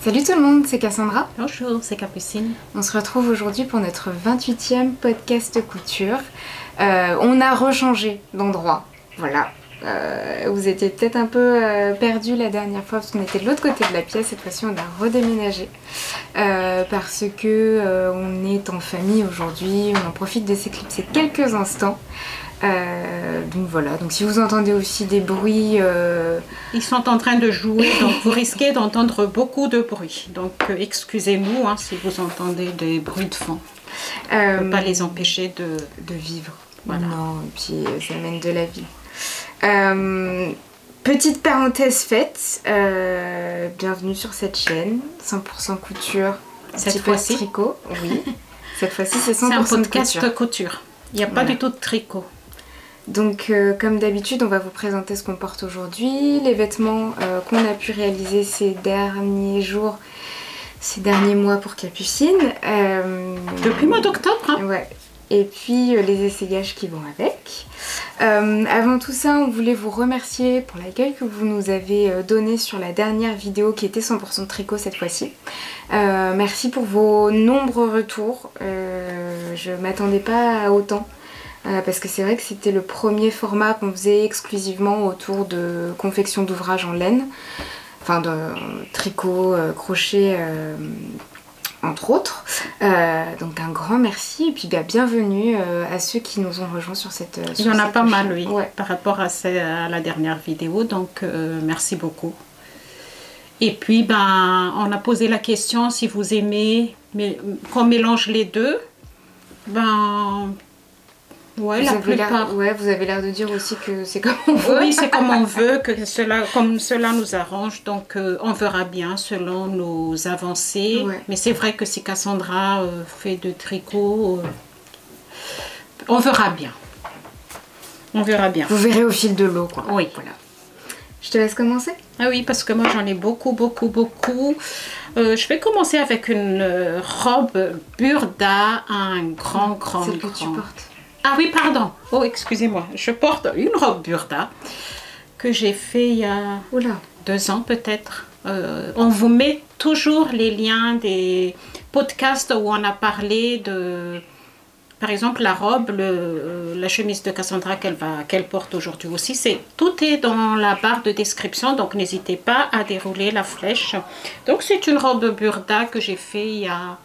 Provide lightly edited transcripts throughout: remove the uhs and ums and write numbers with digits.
Salut tout le monde, c'est Cassandra. Bonjour, c'est Capucine. On se retrouve aujourd'hui pour notre 28e podcast couture. On a rechangé d'endroit, voilà. Vous étiez peut-être un peu perdus la dernière fois parce qu'on était de l'autre côté de la pièce. Cette fois-ci, on a redéménagé parce que on est en famille aujourd'hui. On en profite de s'éclipser quelques instants. Donc voilà, donc si vous entendez aussi des bruits... Ils sont en train de jouer, donc vous risquez d'entendre beaucoup de bruit. Donc excusez-nous si vous entendez des bruits de fond. On ne peut pas les empêcher de vivre. Voilà. Non, et puis ça mène de la vie. Petite parenthèse faite, bienvenue sur cette chaîne, 100% couture, cette fois-ci tricot. Oui, cette fois-ci c'est 100% un podcast couture. couture. Il n'y a pas du tout de tricot. Donc comme d'habitude, on va vous présenter ce qu'on porte aujourd'hui, les vêtements qu'on a pu réaliser ces derniers jours, ces derniers mois pour Capucine. Depuis le mois d'octobre. Hein. Ouais. Et puis les essayages qui vont avec. Avant tout ça, on voulait vous remercier pour l'accueil que vous nous avez donné sur la dernière vidéo qui était 100% tricot cette fois-ci. Merci pour vos nombreux retours. Je m'attendais pas à autant. Parce que c'est vrai que c'était le premier format qu'on faisait exclusivement autour de confection d'ouvrages en laine. Enfin de tricot, crochet... entre autres. Donc un grand merci et puis bienvenue à ceux qui nous ont rejoints sur cette Il y en a pas mal, oui, ouais. Par rapport à la dernière vidéo, donc merci beaucoup. Et puis on a posé la question si vous aimez qu'on mélange les deux. Ouais, vous avez l'air de dire aussi que c'est comme on veut. Oui, c'est comme on veut, comme cela nous arrange. Donc, on verra bien selon nos avancées. Ouais. Mais c'est vrai que si Cassandra fait de tricot, on verra bien. On verra bien. Vous verrez au fil de l'eau, quoi. Oui. Voilà. Je te laisse commencer? Ah oui, parce que moi, j'en ai beaucoup. Je vais commencer avec une robe Burda, un grand. Celle que tu portes. Ah oui, pardon. Oh, excusez-moi. Je porte une robe Burda que j'ai fait il y a 2 ans peut-être. On vous met toujours les liens des podcasts où on a parlé de, par exemple, la robe, la chemise de Cassandra qu'elle porte aujourd'hui aussi. Tout est dans la barre de description, donc n'hésitez pas à dérouler la flèche. Donc c'est une robe Burda que j'ai fait il y a...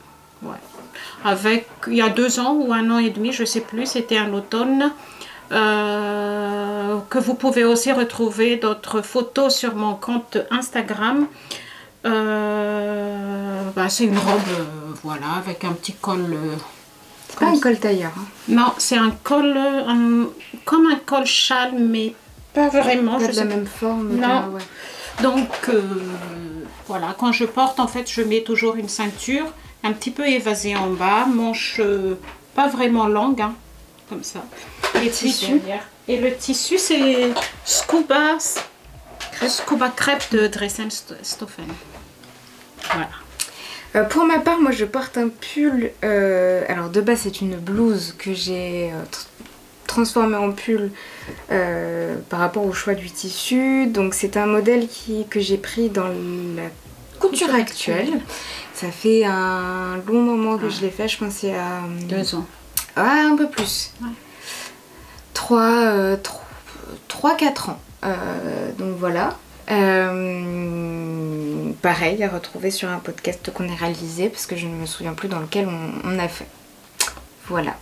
il y a 2 ans ou 1 an et demi, je ne sais plus, c'était un automne, que vous pouvez aussi retrouver d'autres photos sur mon compte Instagram. C'est une robe, avec un petit col. C'est pas un col tailleur. Hein. Non, c'est un col, comme un col châle, mais pas vraiment. Pas de la même forme. Non. Ouais. Donc, voilà, quand je porte, en fait, je mets toujours une ceinture un petit peu évasée en bas, manche pas vraiment longue, comme ça. Et tissu. Et le tissu, c'est Scuba crêpe de Dresden-Stoffen. Voilà. Pour ma part, moi je porte un pull, alors de base c'est une blouse que j'ai transformée en pull par rapport au choix du tissu. Donc c'est un modèle que j'ai pris dans la couture actuelle. Ça fait un long moment que je l'ai fait, je pensais à... 2 ans. Ah, un peu plus. Ouais. 3-4 ans. Donc voilà. Pareil, à retrouver sur un podcast qu'on a réalisé, parce que je ne me souviens plus dans lequel on a fait. Voilà.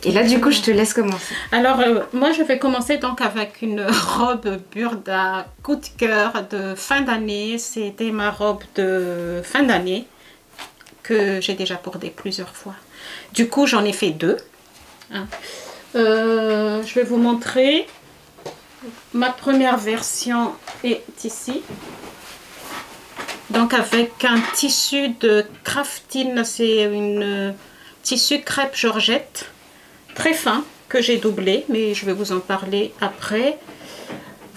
Et là, du coup, je te laisse commencer. Alors, moi, je vais commencer donc avec une robe Burda coup de cœur de fin d'année. C'était ma robe de fin d'année que j'ai déjà portée plusieurs fois. Du coup, j'en ai fait 2. Je vais vous montrer. Ma première version est ici. Donc, avec un tissu de Craftine. C'est une tissu crêpe Georgette. Très fin, que j'ai doublé, mais je vais vous en parler après.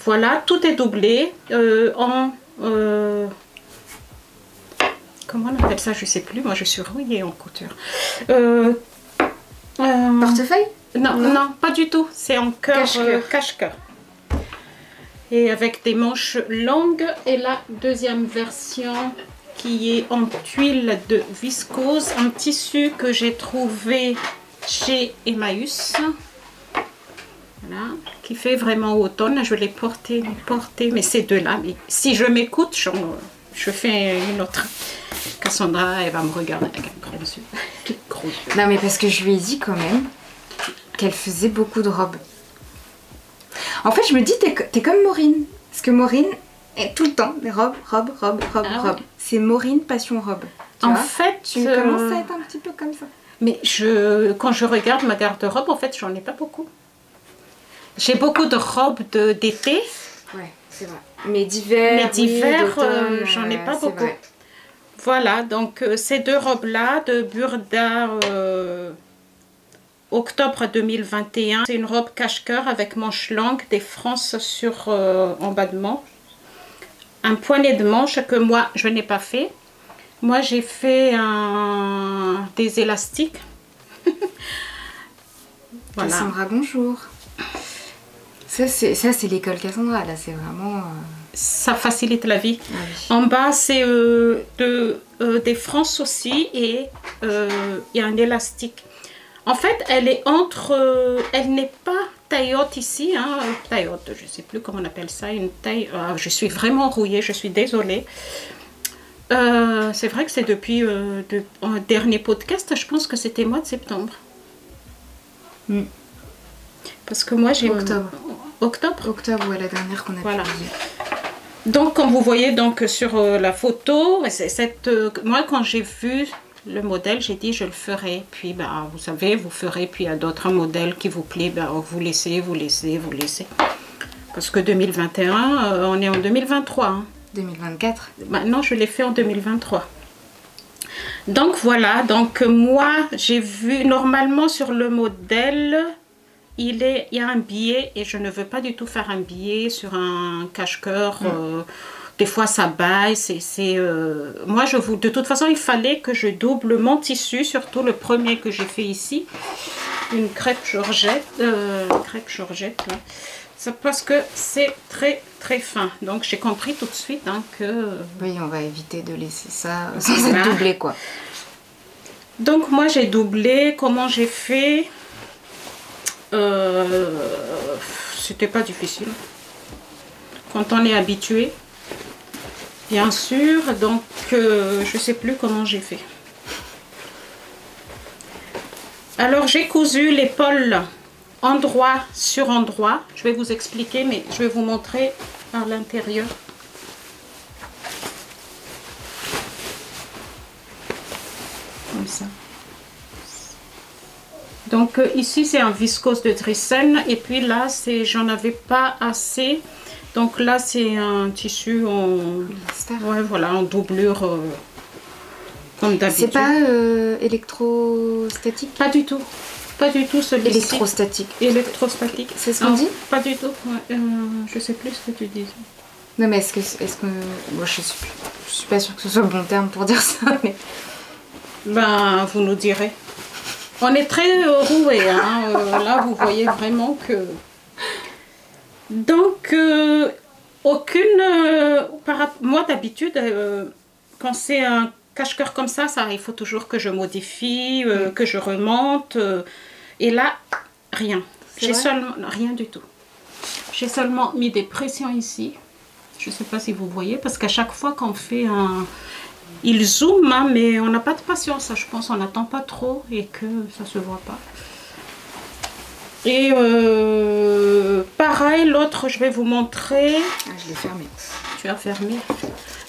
Voilà, tout est doublé comment on appelle ça, je sais plus, moi je suis rouillée en couture. Portefeuille? Non, non, pas du tout. C'est en cœur, cache-cœur. Et avec des manches longues. Et la deuxième version qui est en tuile de viscose, un tissu que j'ai trouvé chez Emmaüs. Voilà, qui fait vraiment automne. Je l'ai porté, mais ces deux-là. Mais si je m'écoute, je fais une autre. Cassandra, elle va me regarder avec un grand yeux. Non, mais parce que je lui ai dit quand même qu'elle faisait beaucoup de robes. En fait, je me dis, t'es comme Maureen. Parce que Maureen est tout le temps des robes. Ouais. C'est Maureen passion robe. En fait, tu commences à être un petit peu comme ça. Mais quand je regarde ma garde-robe, en fait, j'en ai pas beaucoup. J'ai beaucoup de robes d'été. Ouais, c'est vrai. Mais d'hiver, j'en ai pas beaucoup. Vrai. Voilà, donc ces deux robes-là de Burda octobre 2021. C'est une robe cache-cœur avec manches longues, des frances en bas de manche. Un poignet de manche que moi, je n'ai pas fait. Moi, j'ai fait des élastiques. Voilà. Cassandra, bonjour. Ça, c'est l'école Cassandra, là, c'est vraiment... Ça facilite la vie. Ah oui. En bas, c'est des frances aussi et il y a un élastique. En fait, elle est elle n'est pas taille haute ici, hein, taille haute, je ne sais plus comment on appelle ça, une taille... je suis vraiment rouillée, je suis désolée. C'est vrai que c'est depuis le dernier podcast, je pense que c'était mois de septembre. Mm. Parce que moi, j'ai... Octobre, ouais, la dernière qu'on a publiée. Donc, comme vous voyez donc, sur la photo, moi, quand j'ai vu le modèle, j'ai dit je le ferai. Puis, bah, vous savez, vous ferez. Puis, il y a d'autres modèles qui vous plaisent. Bah, vous laissez. Parce que 2021, on est en 2023. Hein. 2024. Maintenant, je l'ai fait en 2023. Donc, voilà. Donc, moi, j'ai vu, normalement, sur le modèle... Il y a un billet et je ne veux pas du tout faire un billet sur un cache-cœur. Des fois, ça baille. Moi, de toute façon, il fallait que je double mon tissu, surtout le premier que j'ai fait ici. Une crêpe Georgette. Là. C'est parce que c'est très, très fin. Donc, j'ai compris tout de suite hein, que... Oui, on va éviter de laisser ça sans être doublé, quoi. Donc, moi, j'ai doublé. Comment j'ai fait ? C'était pas difficile quand on est habitué, bien sûr. Donc je sais plus comment j'ai fait. Alors j'ai cousu l'épaule endroit sur endroit. Je vais vous expliquer, mais je vais vous montrer à l'intérieur. Comme ça. Donc ici c'est un viscose de Drissen et puis là j'en avais pas assez. Donc là c'est un tissu en doublure comme d'habitude. C'est pas électrostatique? Pas du tout. Pas du tout celui-ci. Électrostatique. Électrostatique. C'est ce qu'on dit? Pas du tout. Ouais, je sais plus ce que tu dis. Non mais est-ce que bon, je suis pas sûre que ce soit le bon terme pour dire ça mais... Ben vous nous direz. On est très roué, hein. Là vous voyez vraiment que... Donc, moi d'habitude, quand c'est un cache-cœur comme ça, il faut toujours que je modifie, que je remonte. Et là, rien. Rien du tout. J'ai seulement mis des pressions ici. Je ne sais pas si vous voyez, parce qu'à chaque fois qu'on fait un... Il zoome, hein, mais on n'a pas de patience, je pense. On n'attend pas trop et que ça ne se voit pas. Et pareil, l'autre, je vais vous montrer. Ah, je l'ai fermé. Tu as fermé.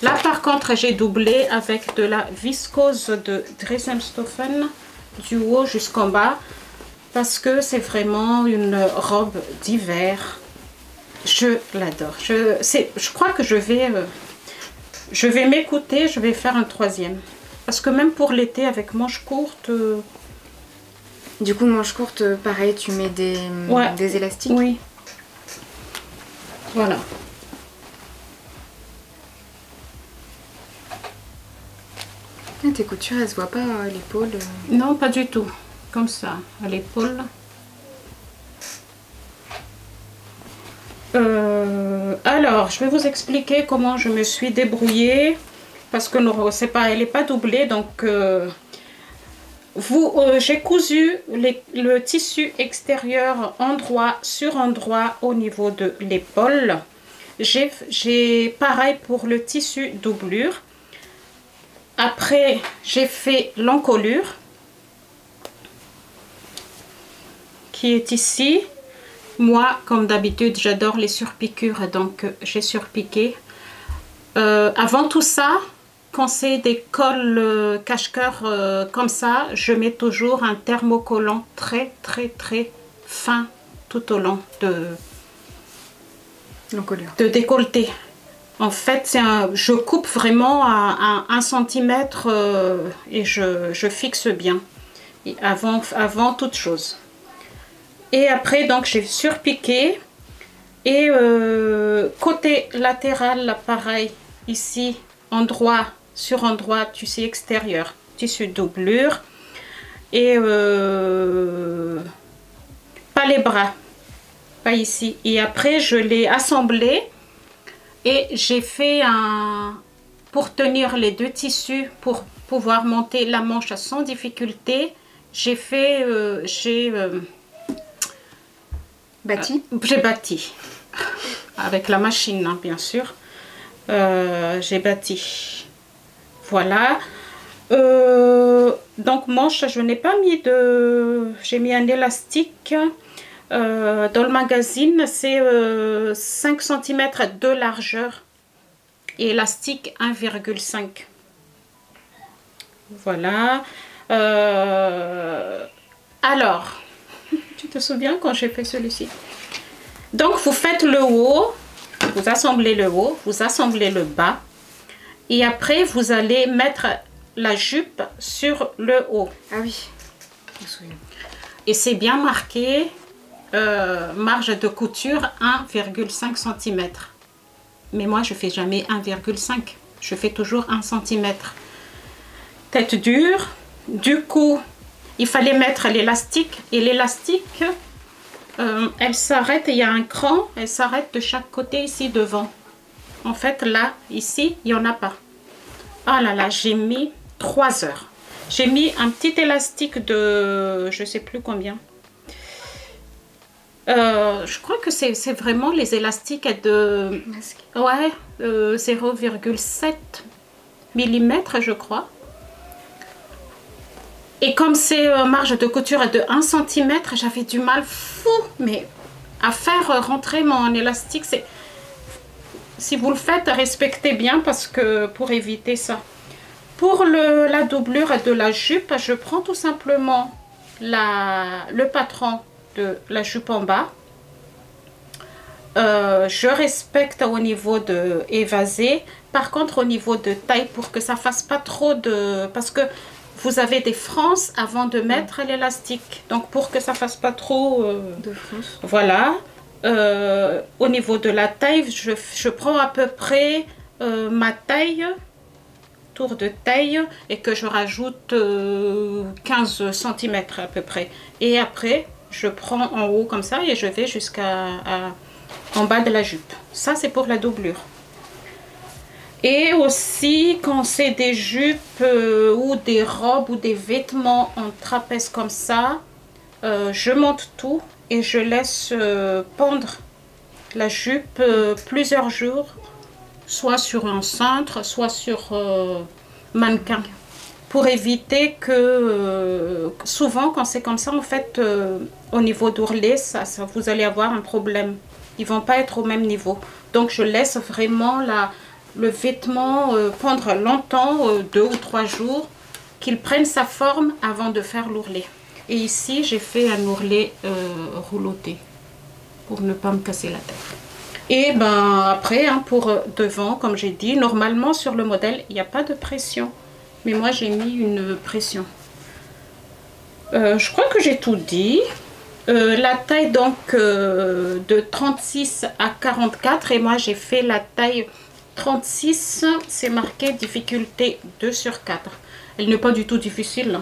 Là, par contre, j'ai doublé avec de la viscose de Dressenstoffen du haut jusqu'en bas. Parce que c'est vraiment une robe d'hiver. Je l'adore. Je crois que je vais m'écouter, je vais faire un troisième. Parce que même pour l'été, avec manches courtes... Du coup, manches courtes, pareil, tu mets des élastiques? Oui. Voilà. Ah, tes coutures, elles se voient pas l'épaule? Non, pas du tout. comme ça à l'épaule. Alors, je vais vous expliquer comment je me suis débrouillée parce que c'est pas, elle n'est pas doublée, donc j'ai cousu le tissu extérieur endroit sur endroit au niveau de l'épaule. J'ai pareil pour le tissu doublure. Après, j'ai fait l'encolure qui est ici. Moi, comme d'habitude, j'adore les surpiqûres, donc j'ai surpiqué. Avant tout ça, quand c'est des cols cache-cœur comme ça, je mets toujours un thermocollant très fin tout au long de décolleté. En fait, je coupe vraiment à 1 cm et je fixe bien et avant toute chose. Et après, donc, j'ai surpiqué. Et côté latéral, pareil, ici, endroit sur endroit, tissu extérieur, tissu doublure. Et pas les bras, pas ici. Et après, je l'ai assemblé. Et j'ai fait pour tenir les deux tissus, pour pouvoir monter la manche sans difficulté, j'ai bâti avec la machine, hein, bien sûr. J'ai bâti, voilà. Donc manche, je n'ai pas mis j'ai mis un élastique dans le magazine, c'est 5 cm de largeur et élastique 1,5. Voilà. Alors, tu te souviens quand j'ai fait celui-ci? Donc, vous faites le haut, vous assemblez le haut, vous assemblez le bas. Et après, vous allez mettre la jupe sur le haut. Ah oui, je me souviens. Et c'est bien marqué, marge de couture 1,5 cm. Mais moi, je ne fais jamais 1,5. Je fais toujours 1 cm. Tête dure. Du coup, il fallait mettre l'élastique. Et l'élastique, elle s'arrête, il y a un cran, elle s'arrête de chaque côté ici devant. En fait, là, ici, il n'y en a pas. Oh là là, j'ai mis 3 heures. J'ai mis un petit élastique de, je ne sais plus combien. Je crois que c'est vraiment les élastiques de 0,7 mm, je crois. Et comme c'est marge de couture de 1 cm, j'avais du mal fou, mais à faire rentrer mon élastique. Si vous le faites, respectez bien parce que pour éviter ça. Pour la doublure de la jupe, je prends tout simplement le patron de la jupe en bas. Je respecte au niveau de évasé. Par contre, au niveau de taille, pour que ça fasse pas trop de... Parce que vous avez des frances avant de mettre l'élastique. Donc, pour que ça fasse pas trop de frances. Voilà. Au niveau de la taille, je prends à peu près ma taille, tour de taille, et que je rajoute 15 cm à peu près. Et après, je prends en haut comme ça et je vais en bas de la jupe. Ça, c'est pour la doublure. Et aussi, quand c'est des jupes ou des robes ou des vêtements en trapèze comme ça, je monte tout et je laisse pendre la jupe plusieurs jours, soit sur un cintre, soit sur mannequin. Pour éviter que, souvent quand c'est comme ça, en fait, au niveau d'ourlet, vous allez avoir un problème. Ils ne vont pas être au même niveau. Donc je laisse vraiment le vêtement pendre longtemps, 2 ou 3 jours, qu'il prenne sa forme avant de faire l'ourlet. Et ici, j'ai fait un ourlet rouloté pour ne pas me casser la tête. Et ben après, hein, pour devant, comme j'ai dit, normalement sur le modèle, il n'y a pas de pression. Mais moi, j'ai mis une pression. Je crois que j'ai tout dit. La taille donc de 36 à 44 et moi j'ai fait la taille 36, c'est marqué difficulté 2/4. Elle n'est pas du tout difficile.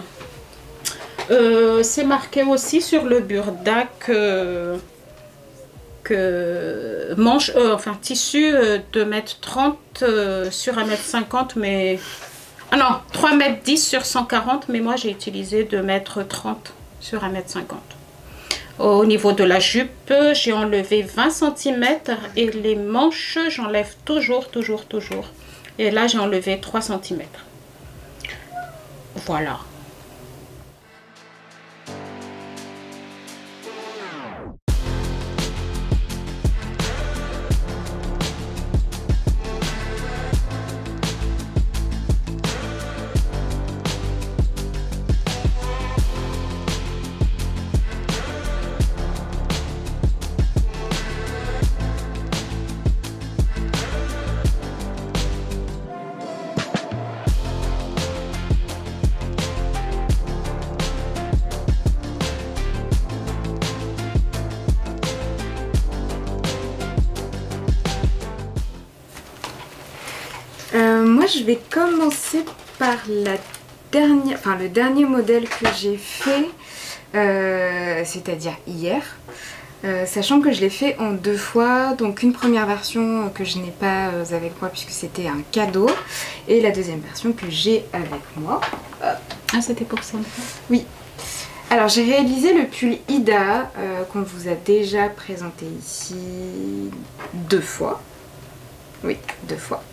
C'est marqué aussi sur le burda que manche, enfin tissu de mètre 30 sur 1,50 m, mais... Ah non, 3,10 m sur 140, mais moi j'ai utilisé 2,30 m sur 1,50 m. Au niveau de la jupe, j'ai enlevé 20 cm et les manches, j'enlève toujours. Et là, j'ai enlevé 3 cm. Voilà. Moi je vais commencer par le dernier modèle que j'ai fait, c'est-à-dire hier, sachant que je l'ai fait en 2 fois, donc une première version que je n'ai pas avec moi puisque c'était un cadeau, et la deuxième version que j'ai avec moi. Ah, c'était pour ça. Oui. Alors j'ai réalisé le pull Ida qu'on vous a déjà présenté ici 2 fois. Oui, 2 fois.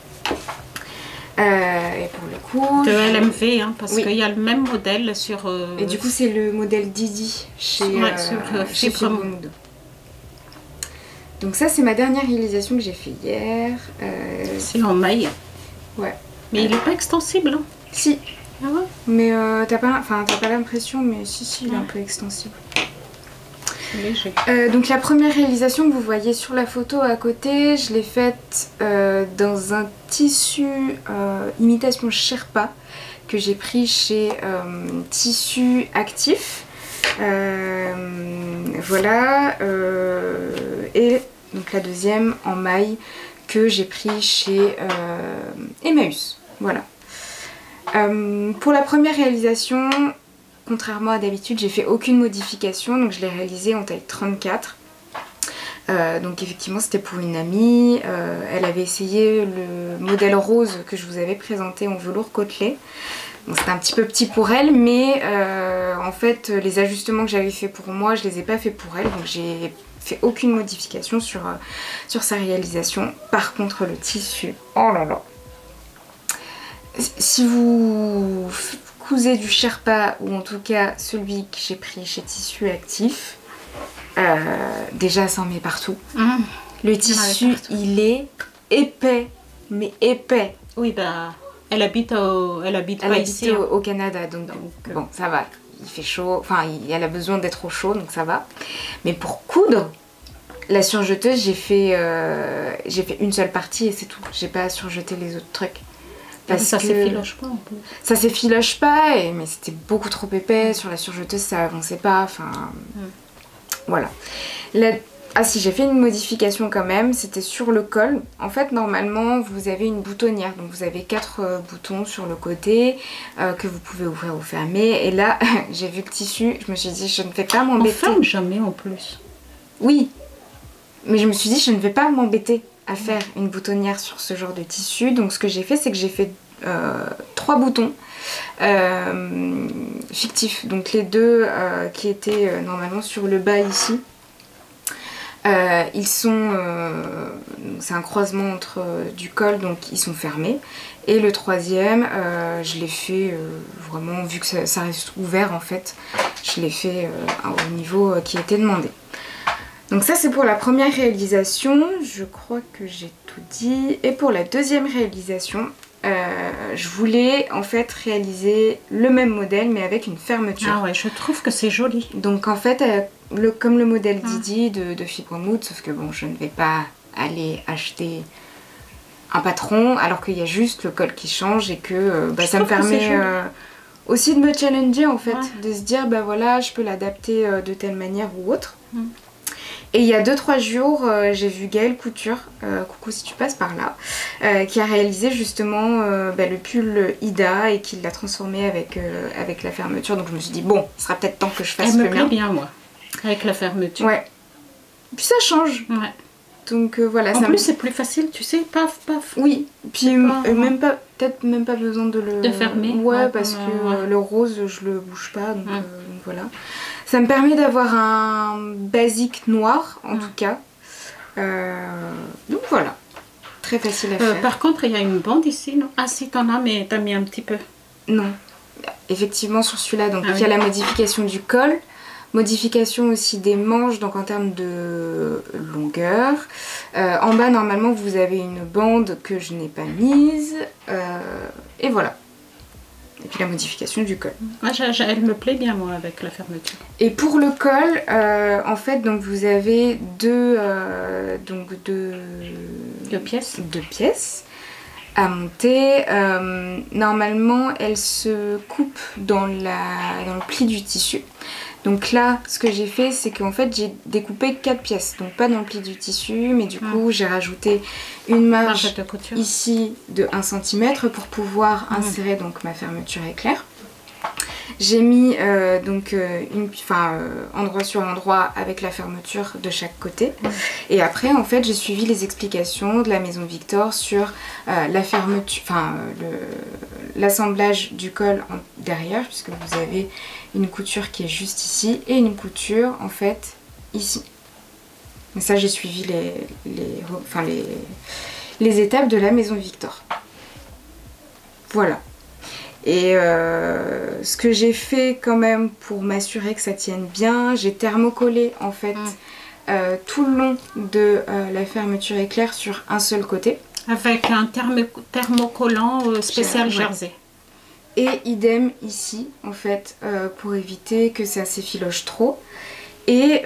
Et pour le coup... De LMV, hein, parce qu'il y a le même modèle sur... Et du coup, c'est le modèle Didi chez Fibre Mood. Donc ça, c'est ma dernière réalisation que j'ai fait hier. C'est en maille. Ouais. Mais il n'est pas extensible. Hein. Si. Ah ouais. Mais t'as pas l'impression, mais si, il est un peu extensible. Léger. Donc la première réalisation que vous voyez sur la photo à côté, je l'ai faite dans un tissu imitation Sherpa que j'ai pris chez Tissu Actif. Voilà. Et donc la deuxième en maille que j'ai pris chez Emmaüs. Voilà. Pour la première réalisation, contrairement à d'habitude, j'ai fait aucune modification, donc je l'ai réalisée en taille 34. Donc effectivement c'était pour une amie, elle avait essayé le modèle rose que je vous avais présenté en velours côtelé. C'était un petit peu petit pour elle, mais en fait les ajustements que j'avais fait pour moi, je les ai pas fait pour elle, donc j'ai fait aucune modification sur sa réalisation. Par contre le tissu, oh là là, si vous cousez du Sherpa, ou en tout cas celui que j'ai pris chez Tissu Actif, déjà ça en met partout. Le tissu il est épais, mais épais. Oui, bah elle habite ici, au Canada, donc bon ça va, il fait chaud, enfin elle a besoin d'être au chaud, donc ça va. Mais pour coudre, la surjeteuse, j'ai fait une seule partie et c'est tout, j'ai pas surjeté les autres trucs. Parce ça s'effiloche pas en plus. Ça s'effiloche pas, mais c'était beaucoup trop épais. Sur la surjeteuse, ça avançait pas. Enfin, voilà. Ah si, j'ai fait une modification quand même. C'était sur le col. En fait, normalement, vous avez une boutonnière. Donc, vous avez 4 boutons sur le côté que vous pouvez ouvrir ou fermer. Et là, j'ai vu le tissu. Je me suis dit, je ne vais pas m'embêter. On ferme jamais en plus. Oui. Mais je me suis dit, je ne vais pas m'embêter à faire une boutonnière sur ce genre de tissu. Donc ce que j'ai fait, c'est que j'ai fait 3 boutons fictifs. Donc les 2 qui étaient normalement sur le bas ici. Ils sont... c'est un croisement entre du col, donc ils sont fermés. Et le 3e, je l'ai fait vraiment, vu que ça reste ouvert en fait, je l'ai fait au niveau qui était demandé. Donc ça c'est pour la première réalisation, je crois que j'ai tout dit. Et pour la deuxième réalisation, je voulais en fait réaliser le même modèle mais avec une fermeture. Ah ouais, je trouve que c'est joli. Donc en fait, comme le modèle Didi de Fibre Mood, sauf que bon, je ne vais pas aller acheter un patron alors qu'il y a juste le col qui change et que ça me permet aussi de me challenger en fait, de se dire bah voilà, je peux l'adapter de telle manière ou autre. Et il y a 2-3 jours, j'ai vu Gaëlle Couture, coucou si tu passes par là, qui a réalisé justement le pull Ida et qui l'a transformé avec la fermeture. Donc je me suis dit, bon, il sera peut-être temps que je fasse le mien. Elle me plaît bien, moi, avec la fermeture. Ouais. Puis ça change. Ouais. Donc voilà. En plus, c'est plus facile, tu sais, paf, paf. Oui, puis peut-être même pas besoin de fermer. Ouais, parce que le rose, je le bouge pas, donc voilà. Ça me permet d'avoir un basique noir, en tout cas. Donc voilà, très facile à faire. Par contre, il y a une bande ici, non? Ah si, t'en as, mais t'as mis un petit peu. Non, effectivement sur celui-là, donc il y a la modification du col. Modification aussi des manches, donc en termes de longueur. En bas, normalement, vous avez une bande que je n'ai pas mise. Et voilà. Et puis la modification du col. Moi, elle me plaît bien, moi, avec la fermeture. Et pour le col, en fait, donc vous avez deux pièces à monter. Normalement, elles se coupent dans le pli du tissu. Donc là, ce que j'ai fait, c'est qu'en fait, j'ai découpé 4 pièces. Donc pas dans le pli du tissu, mais du coup, j'ai rajouté une marge ici de 1 cm pour pouvoir insérer donc ma fermeture éclair. J'ai mis endroit sur endroit avec la fermeture de chaque côté. Et après, en fait, j'ai suivi les explications de la Maison Victor sur la fermeture, l'assemblage du col derrière, puisque vous avez une couture qui est juste ici et une couture en fait ici. Et ça, j'ai suivi les étapes de la Maison Victor. Voilà. Et ce que j'ai fait quand même pour m'assurer que ça tienne bien, j'ai thermocollé en fait tout le long de la fermeture éclair sur un seul côté. Avec un thermocollant spécial Jersey. Et idem ici en fait pour éviter que ça s'effiloche trop. Et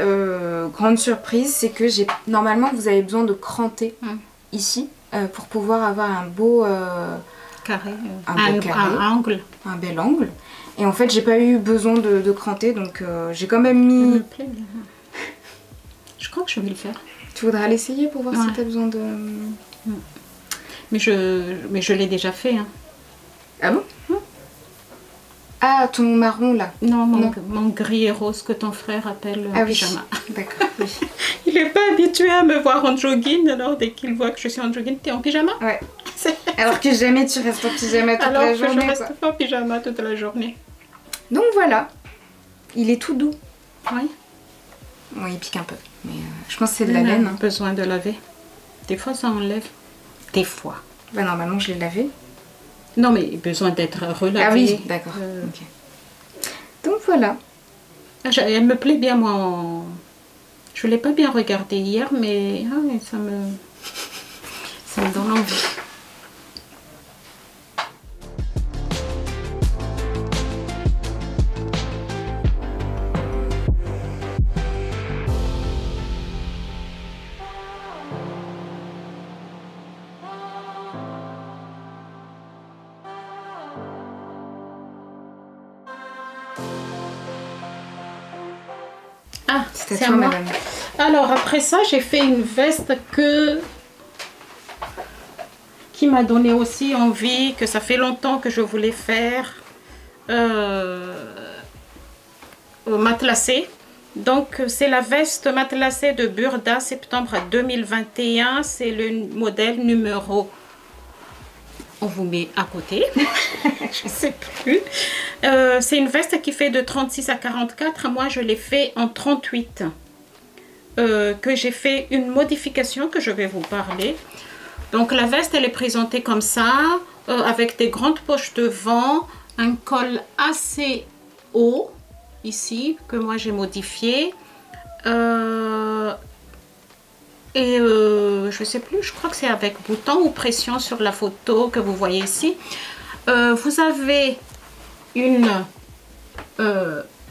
grande surprise, c'est que normalement vous avez besoin de cranter ici pour pouvoir avoir un beau... carré, un bel angle. Et en fait, j'ai pas eu besoin de cranter, donc j'ai quand même mis... Ça me plaît bien. Je crois que je vais le faire. Tu voudras l'essayer pour voir si tu as besoin de... Mais je l'ai déjà fait. Hein. Ah bon? Ah, ton marron là? Non, mon gris et rose que ton frère appelle pyjama. D'accord, oui. Il n'est pas habitué à me voir en jogging, alors dès qu'il voit que je suis en jogging, t'es en pyjama? Ouais. Alors que jamais tu restes en pyjama toute la journée. Alors que je reste pas en pyjama toute la journée. Donc voilà, il est tout doux. Oui. Bon, il pique un peu, mais je pense que c'est de la laine. Besoin de laver. Des fois ça enlève. Des fois. Bah normalement je l'ai lavé. Non mais besoin d'être relavé. Ah oui, d'accord. Okay. Donc voilà. Elle me plaît bien moi. Je l'ai pas bien regardé hier, mais ça me donne envie. Ah, c'est à moi. Madame. Alors après ça, j'ai fait une veste qui m'a donné aussi envie, que ça fait longtemps que je voulais faire, matelassée. Donc c'est la veste matelassée de Burda, septembre 2021. C'est le modèle numéro... On vous met à côté, je ne sais plus. C'est une veste qui fait de 36 à 44. Moi, je l'ai fait en 38. Que j'ai fait une modification que je vais vous parler. Donc, la veste, elle est présentée comme ça, avec des grandes poches devant, un col assez haut, ici, que moi j'ai modifié. Et je sais plus, je crois que c'est avec bouton ou pression sur la photo que vous voyez ici. Vous avez une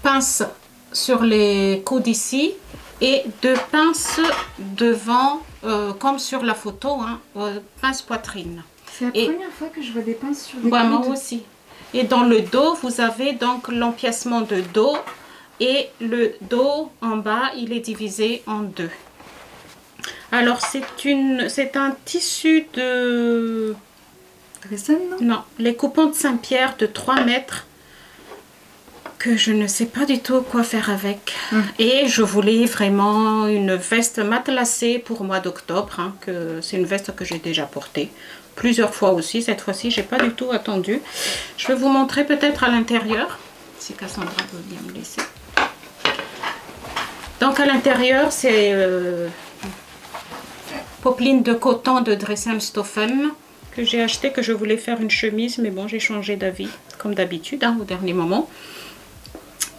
pince sur les coudes ici et 2 pinces devant, comme sur la photo, hein, pince poitrine. C'est la première fois que je vois des pinces sur des coudes. Moi aussi. Et dans le dos, vous avez donc l'empiècement de dos et le dos en bas, il est divisé en deux. Alors, c'est un tissu de... Non, les coupons de Saint-Pierre de 3 mètres que je ne sais pas du tout quoi faire avec. Et je voulais vraiment une veste matelassée pour le mois d'octobre, hein, que c'est une veste que j'ai déjà portée plusieurs fois aussi. Cette fois-ci, j'ai pas du tout attendu. Je vais vous montrer peut-être à l'intérieur, si Cassandra veut bien me laisser. Donc à l'intérieur, c'est popeline de coton de Dresden-Stoffen que j'ai acheté, que je voulais faire une chemise, mais bon, j'ai changé d'avis comme d'habitude hein, au dernier moment.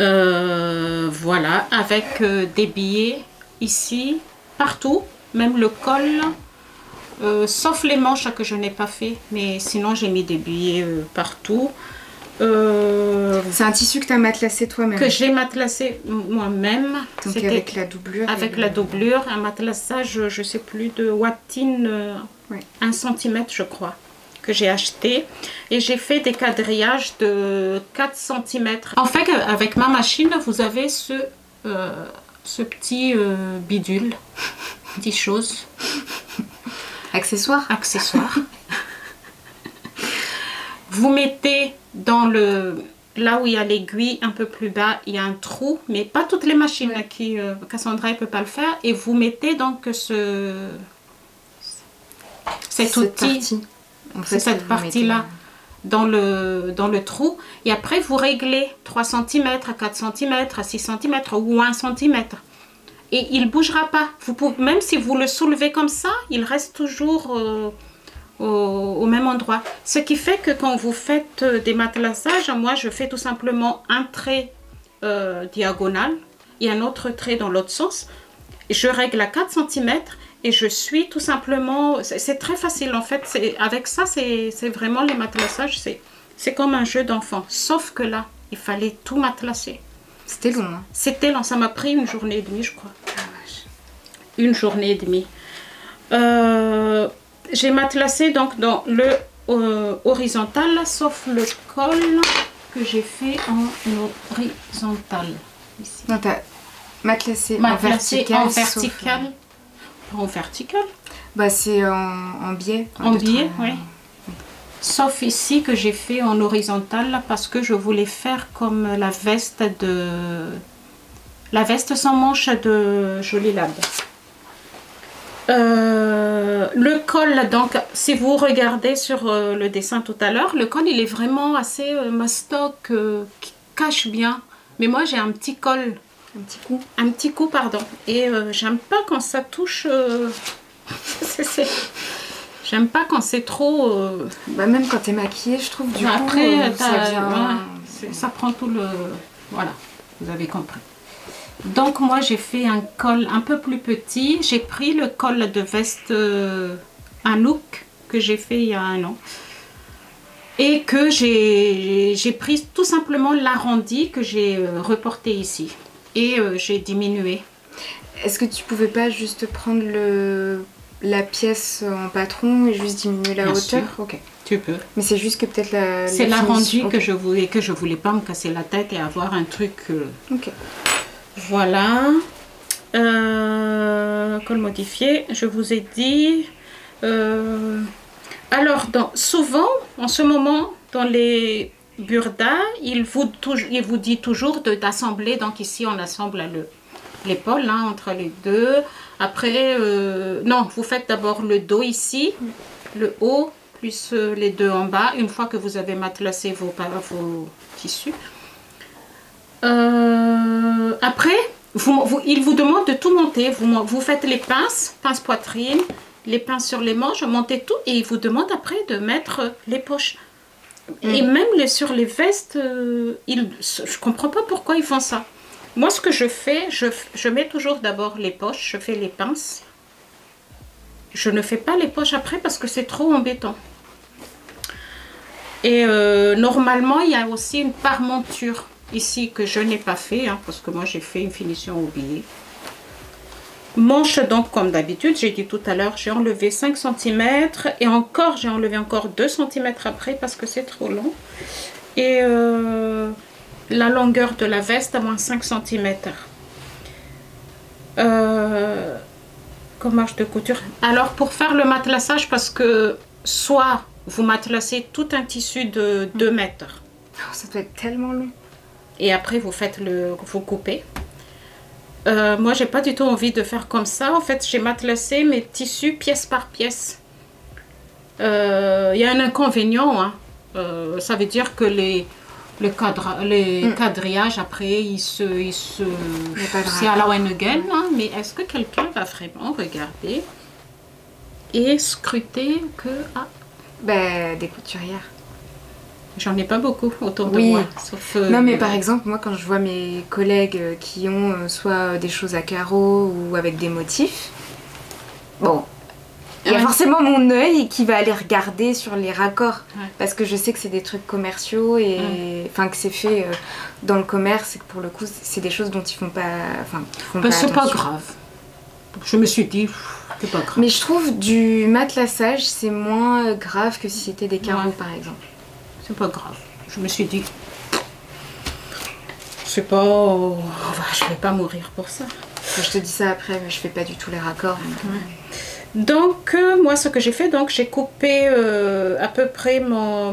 Voilà, avec des billets ici, partout, même le col, sauf les manches que je n'ai pas fait, mais sinon j'ai mis des billets partout. C'est un tissu que tu as matelassé toi-même? Que j'ai matelassé moi-même. Donc avec la doublure? Avec la doublure, un matelassage, je ne sais plus, de Watine, 1 cm je crois, que j'ai acheté. Et j'ai fait des quadrillages de 4 cm. En fait, avec ma machine, vous avez ce petit bidule, petite chose. Accessoire? Accessoire. Vous mettez dans là où il y a l'aiguille, un peu plus bas, il y a un trou, mais pas toutes les machines qui Cassandra ne peut pas le faire. Et vous mettez donc cet outil, cette partie-là, dans le trou. Et après, vous réglez 3 cm, à 4 cm, à 6 cm ou 1 cm. Et il ne bougera pas. Vous pouvez, même si vous le soulevez comme ça, il reste toujours au même endroit. Ce qui fait que quand vous faites des matelassages, moi je fais tout simplement un trait diagonal et un autre trait dans l'autre sens. Je règle à 4 cm et je suis tout simplement... C'est très facile en fait. Avec ça, c'est vraiment les matelassages. C'est comme un jeu d'enfant. Sauf que là, il fallait tout matelasser. C'était long. Hein. C'était long. Ça m'a pris 1 journée et demie, je crois. Ah, vache. 1 journée et demie. J'ai matelassé donc dans le horizontal, sauf le col que j'ai fait en horizontal. Ici. Non, t'as matelassé en vertical. En vertical. Bah c'est en biais. En biais, oui. Sauf ici que j'ai fait en horizontal parce que je voulais faire comme la veste sans manche de Jolie Lab. Le col, donc si vous regardez sur le dessin tout à l'heure, le col il est vraiment assez mastoc, qui cache bien. Mais moi j'ai un petit col, un petit coup pardon, et j'aime pas quand ça touche. J'aime pas quand c'est trop. Bah même quand t'es maquillée, je trouve du après, coup ça vient. Ça prend tout le. Voilà, vous avez compris. Donc moi j'ai fait un col un peu plus petit. J'ai pris le col de veste, un look que j'ai fait il y a 1 an. Et que j'ai pris tout simplement l'arrondi que j'ai reporté ici. Et j'ai diminué. Est-ce que tu pouvais pas juste prendre la pièce en patron et juste diminuer la hauteur? Ok. Tu peux. Mais c'est juste que peut-être c'est l'arrondi que je voulais pas me casser la tête et avoir un truc. Ok. Voilà. Col modifié, je vous ai dit. Alors, souvent, en ce moment, dans les burdas, il vous dit toujours d'assembler. Donc ici, on assemble l'épaule hein, entre les deux. Après, non, vous faites d'abord le dos ici, le haut, plus les deux en bas. Une fois que vous avez matelassé vos tissus. Après, il vous demande de tout monter. Vous faites les pinces poitrine, les pinces sur les manches, montez tout et il vous demande après de mettre les poches. Et même sur les vestes, je comprends pas pourquoi ils font ça. Moi, ce que je fais, je mets toujours d'abord les poches, je fais les pinces. Je ne fais pas les poches après parce que c'est trop embêtant. Et normalement, il y a aussi une parmenture ici que je n'ai pas fait, hein, parce que moi j'ai fait une finition oubliée. Manche donc comme d'habitude, j'ai dit tout à l'heure, j'ai enlevé 5 cm et encore j'ai enlevé encore 2 cm après parce que c'est trop long. Et la longueur de la veste à moins 5 cm. Comme marge de couture. Alors pour faire le matelassage, parce que soit vous matelassez tout un tissu de 2 mètres. Oh, ça doit être tellement long. Et après vous coupez. Moi j'ai pas du tout envie de faire comme ça. En fait j'ai matelassé mes tissus pièce par pièce. Il y a un inconvénient, hein. Ça veut dire que les quadrillages après c'est à la one again, hein. Mais est-ce que quelqu'un va vraiment regarder et scruter que des couturières. J'en ai pas beaucoup autour de oui. moi. Sauf, non mais par exemple moi quand je vois mes collègues qui ont soit des choses à carreaux ou avec des motifs, bon, il y a forcément mon œil qui va aller regarder sur les raccords, parce que je sais que c'est des trucs commerciaux et enfin que c'est fait dans le commerce et que pour le coup c'est des choses dont ils font pas, c'est pas grave. Je me suis dit c'est pas grave. Mais je trouve du matelassage c'est moins grave que si c'était des carreaux par exemple. C'est pas grave. Je me suis dit c'est pas, je vais pas mourir pour ça. Je te dis ça après, mais je fais pas du tout les raccords. Donc moi ce que j'ai fait, donc j'ai coupé à peu près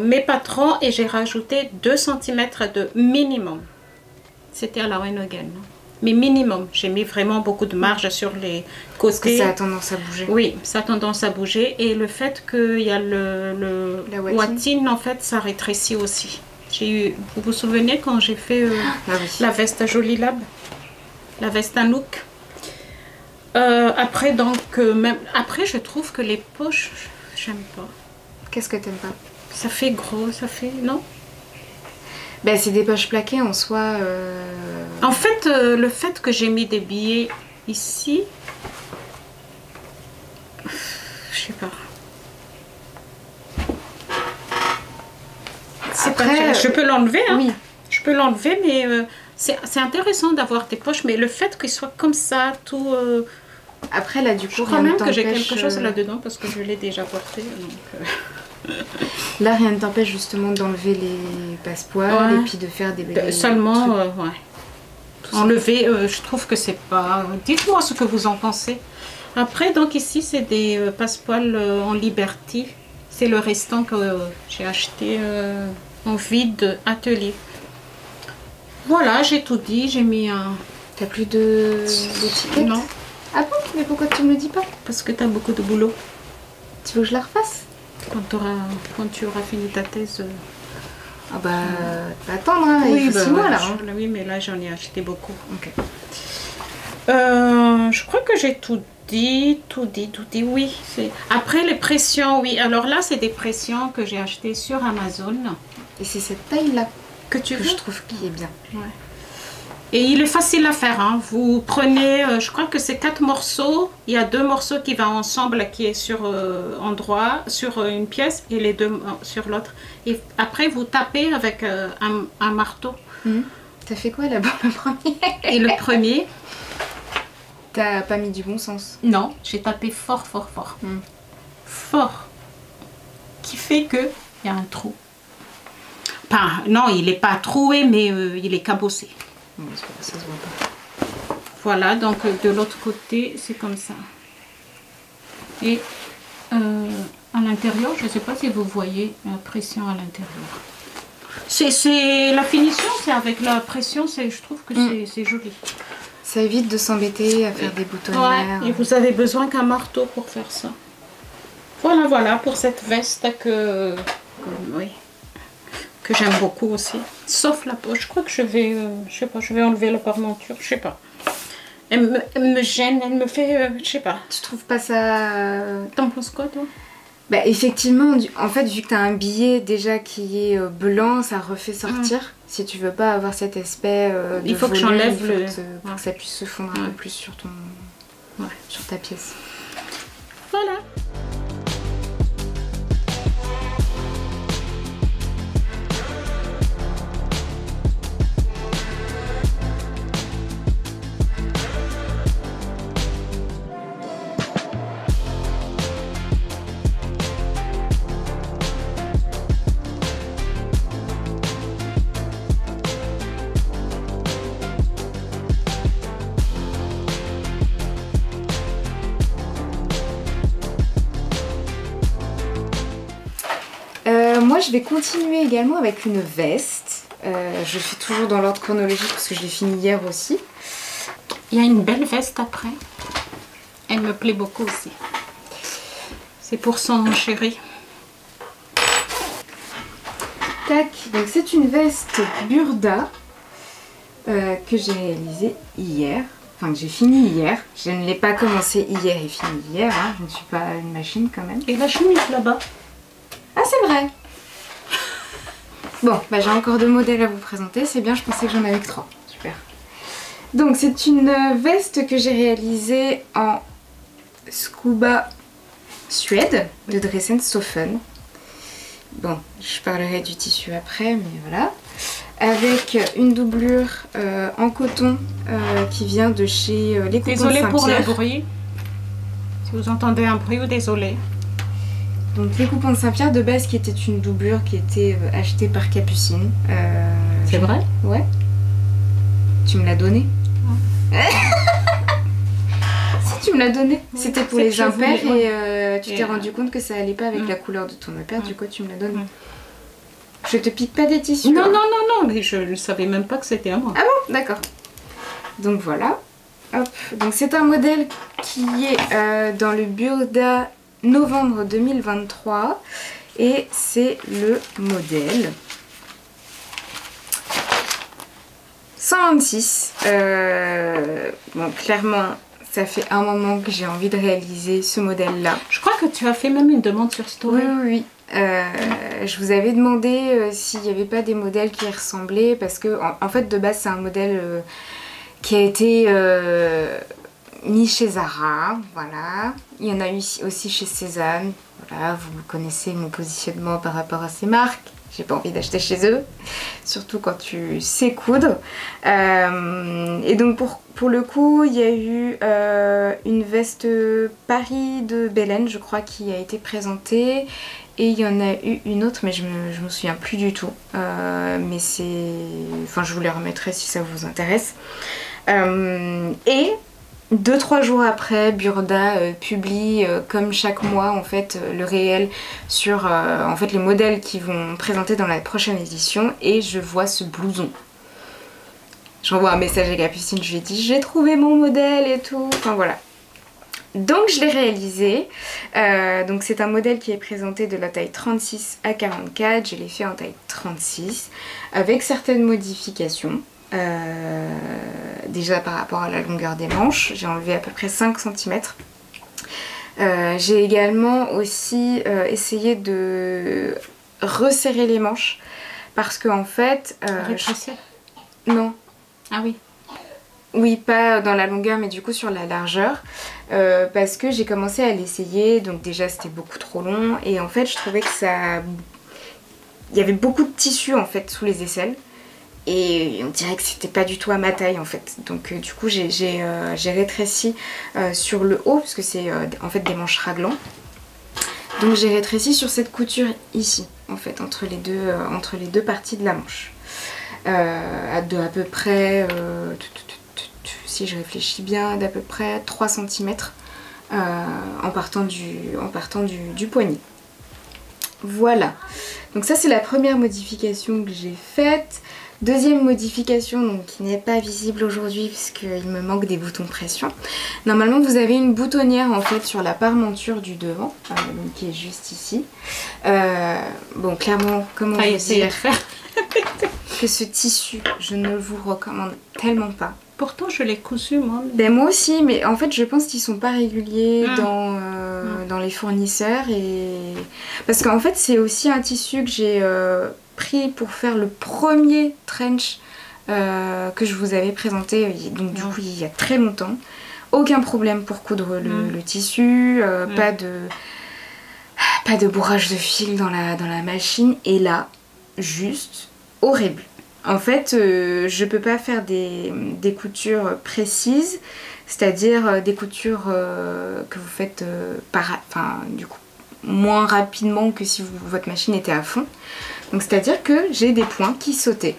mes patrons et j'ai rajouté 2 cm de minimum. C'était à la one again, mais minimum. J'ai mis vraiment beaucoup de marge sur les côtés. Parce que ça a tendance à bouger. Oui, ça a tendance à bouger, et le fait qu'il y a la watine, en fait ça rétrécit aussi. Vous vous souvenez quand j'ai fait la veste à Joli Lab, la veste à Nook. Après donc après je trouve que les poches j'aime pas. Qu'est-ce que t'aimes pas? Ça fait gros, ça fait non? C'est des poches plaquées en soi. En fait le fait que j'ai mis des billets ici, je sais pas. Après je peux l'enlever, hein. Oui. Je peux l'enlever, mais c'est intéressant d'avoir des poches, mais le fait qu'il soit comme ça, tout... Après, là, du coup, je crois même que j'ai quelque chose là-dedans, parce que je l'ai déjà porté. Donc, là, rien ne t'empêche justement d'enlever les passepoils et puis de faire des... Seulement, enlever, je trouve que c'est pas... Dites-moi ce que vous en pensez. Après, donc ici, c'est des passepoils en Liberty. C'est le restant que j'ai acheté en vide atelier. Voilà, j'ai tout dit, j'ai mis un... T'as plus d'étiquette? Non. Ah bon? Mais pourquoi tu me le dis pas? Parce que t'as beaucoup de boulot. Tu veux que je la refasse? Quand tu auras fini ta thèse... Ah bah, attendre, hein, oui, il faut 6 mois là. Oui, mais là j'en ai acheté beaucoup. Ok. Je crois que j'ai tout dit, oui. Après les pressions, oui. Alors là, c'est des pressions que j'ai achetées sur Amazon. Et c'est cette taille-là que je trouve qui est bien. Ouais. Et il est facile à faire, hein. Vous prenez, je crois que c'est 4 morceaux. Il y a 2 morceaux qui vont ensemble, qui est sur endroit, sur une pièce, et les 2 sur l'autre. Et après, vous tapez avec un marteau. T'as fait quoi là-bas le premier? Et le premier... T'as pas mis du bon sens? Non, j'ai tapé fort. Fort. Qui fait que il y a un trou. Enfin, non, il n'est pas troué, mais il est cabossé. Ça se voit pas. Voilà, donc de l'autre côté, c'est comme ça. Et à l'intérieur, je ne sais pas si vous voyez la pression à l'intérieur. C'est la finition, c'est avec la pression, je trouve que c'est joli. Ça évite de s'embêter à faire des boutonnières. Ouais, et vous avez besoin qu'un marteau pour faire ça. Voilà pour cette veste que j'aime beaucoup aussi. Sauf la poche. Je crois que je vais, je sais pas, je vais enlever la parmenture, je sais pas. Elle me gêne, elle me fait, je sais pas. Tu trouves pas ça... T'en penses quoi, toi? Bah effectivement, en fait, vu que tu as un billet déjà qui est blanc, ça refait sortir. Si tu veux pas avoir cet aspect de il faut que j'enlève pour que ça puisse se fondre un peu plus sur sur ta pièce. Voilà. moi je vais continuer également avec une veste. Je suis toujours dans l'ordre chronologique parce que je l'ai fini hier aussi. Il y a une belle veste après. Elle me plaît beaucoup aussi. C'est pour son chéri. Tac, donc c'est une veste Burda que j'ai réalisée hier. Enfin, que j'ai fini hier. Je ne l'ai pas commencé hier et fini hier. Hein. Je ne suis pas une machine quand même. Et la chemise là-bas. Ah, c'est vrai. Bon, bah, j'ai encore 2 modèles à vous présenter. C'est bien, je pensais que j'en avais que 3. Super. Donc, c'est une veste que j'ai réalisée en Scuba Suède de Dressen Soffen. Bon, je parlerai du tissu après, mais voilà. Avec une doublure en coton qui vient de chez Les Coupons de Saint-Pierre. Désolée pour le bruit. Si vous entendez un bruit, désolé. Donc Les Coupons de Saint-Pierre de base qui était une doublure qui était achetée par Capucine. C'est vrai? Ouais. Tu me l'as donnée? Si tu me l'as donnée. Oui, c'était pour les impairs et tu t'es rendu compte que ça allait pas avec la couleur de ton impair, du coup tu me l'as donnée. Je te pique pas des tissus. Non, non, non, non, mais je ne savais même pas que c'était à moi. Ah bon? D'accord. Donc voilà. Hop. Donc c'est un modèle qui est dans le Burda novembre 2023 et c'est le modèle 126. Bon, clairement, ça fait un moment que j'ai envie de réaliser ce modèle-là. Je crois que tu as fait même une demande sur Story. Oui, oui, oui. Je vous avais demandé s'il n'y avait pas des modèles qui y ressemblaient parce que en fait de base c'est un modèle qui a été mis chez Zara, voilà. Il y en a eu aussi chez Cézanne, voilà, vous connaissez mon positionnement par rapport à ces marques. J'ai pas envie d'acheter chez eux, surtout quand tu sais coudre. Et donc pour le coup, il y a eu une veste Paris de Belen, je crois, qui a été présentée. Et il y en a eu une autre, mais je me souviens plus du tout. Mais c'est... Enfin, je vous les remettrai si ça vous intéresse. Et 2-3 jours après, Burda publie comme chaque mois en fait le réel sur en fait les modèles qu'ils vont présenter dans la prochaine édition et je vois ce blouson. J'envoie un message à Capucine, je lui ai dit j'ai trouvé mon modèle et tout, enfin voilà. Donc je l'ai réalisé, donc c'est un modèle qui est présenté de la taille 36 à 44, je l'ai fait en taille 36 avec certaines modifications. Déjà par rapport à la longueur des manches, j'ai enlevé à peu près 5 cm. J'ai également aussi essayé de resserrer les manches parce que en fait... Non. Ah oui. Oui, pas dans la longueur mais du coup sur la largeur parce que j'ai commencé à l'essayer, donc déjà c'était beaucoup trop long et en fait je trouvais que ça... Il y avait beaucoup de tissu en fait sous les aisselles. Et on dirait que c'était pas du tout à ma taille en fait. Donc du coup j'ai rétréci sur le haut parce que c'est en fait des manches raglan. Donc j'ai rétréci sur cette couture ici en fait entre les deux parties de la manche. À peu près, si je réfléchis bien, d'à peu près 3 cm en partant du poignet. Voilà. Donc ça c'est la première modification que j'ai faite. Deuxième modification donc, qui n'est pas visible aujourd'hui puisqu'il me manque des boutons pression. Normalement vous avez une boutonnière en fait sur la parmenture du devant, donc, qui est juste ici. Bon clairement comment vous dire que ce tissu je ne vous recommande tellement pas. Pourtant je l'ai cousu moi. Ben, moi aussi mais en fait je pense qu'ils sont pas réguliers dans les fournisseurs et parce qu'en fait c'est aussi un tissu que j'ai pris pour faire le premier trench que je vous avais présenté donc du coup il y a très longtemps. Aucun problème pour coudre le tissu, pas de bourrage de fil dans la machine et là juste horrible. En fait je peux pas faire des coutures précises, c'est-à-dire des coutures que vous faites du coup moins rapidement que si votre machine était à fond. Donc c'est à dire que j'ai des points qui sautaient.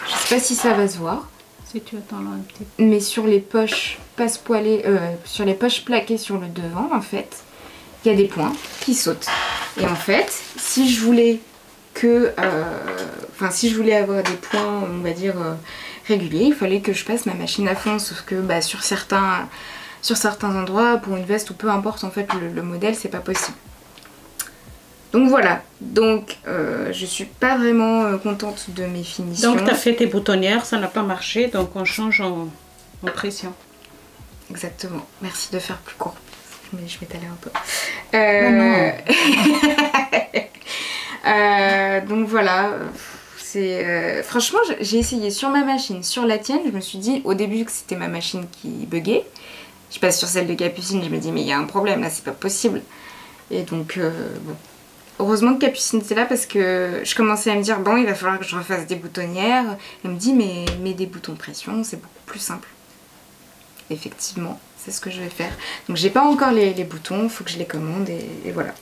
Je sais pas si ça va se voir. Si tu attends là un petit peu. Mais sur les poches passepoilées, sur les poches plaquées sur le devant en fait, il y a des points qui sautent. Et en fait, si je voulais que, enfin si je voulais avoir des points, on va dire, réguliers, il fallait que je passe ma machine à fond, sauf que bah, sur certains endroits, pour une veste ou peu importe en fait le modèle, c'est pas possible. Donc voilà, donc je suis pas vraiment contente de mes finitions. Donc tu as fait tes boutonnières, ça n'a pas marché, donc on change en pression. Exactement, merci de faire plus court. Je m'étalais un peu. Donc voilà, franchement j'ai essayé sur ma machine, sur la tienne, je me suis dit au début que c'était ma machine qui buguait. Je passe sur celle de Capucine, je me dis mais il y a un problème là, c'est pas possible. Et donc bon. Heureusement que Capucine était là parce que je commençais à me dire bon il va falloir que je refasse des boutonnières. Elle me dit mais mets des boutons de pression, c'est beaucoup plus simple. Effectivement, c'est ce que je vais faire. Donc j'ai pas encore les boutons, il faut que je les commande et voilà.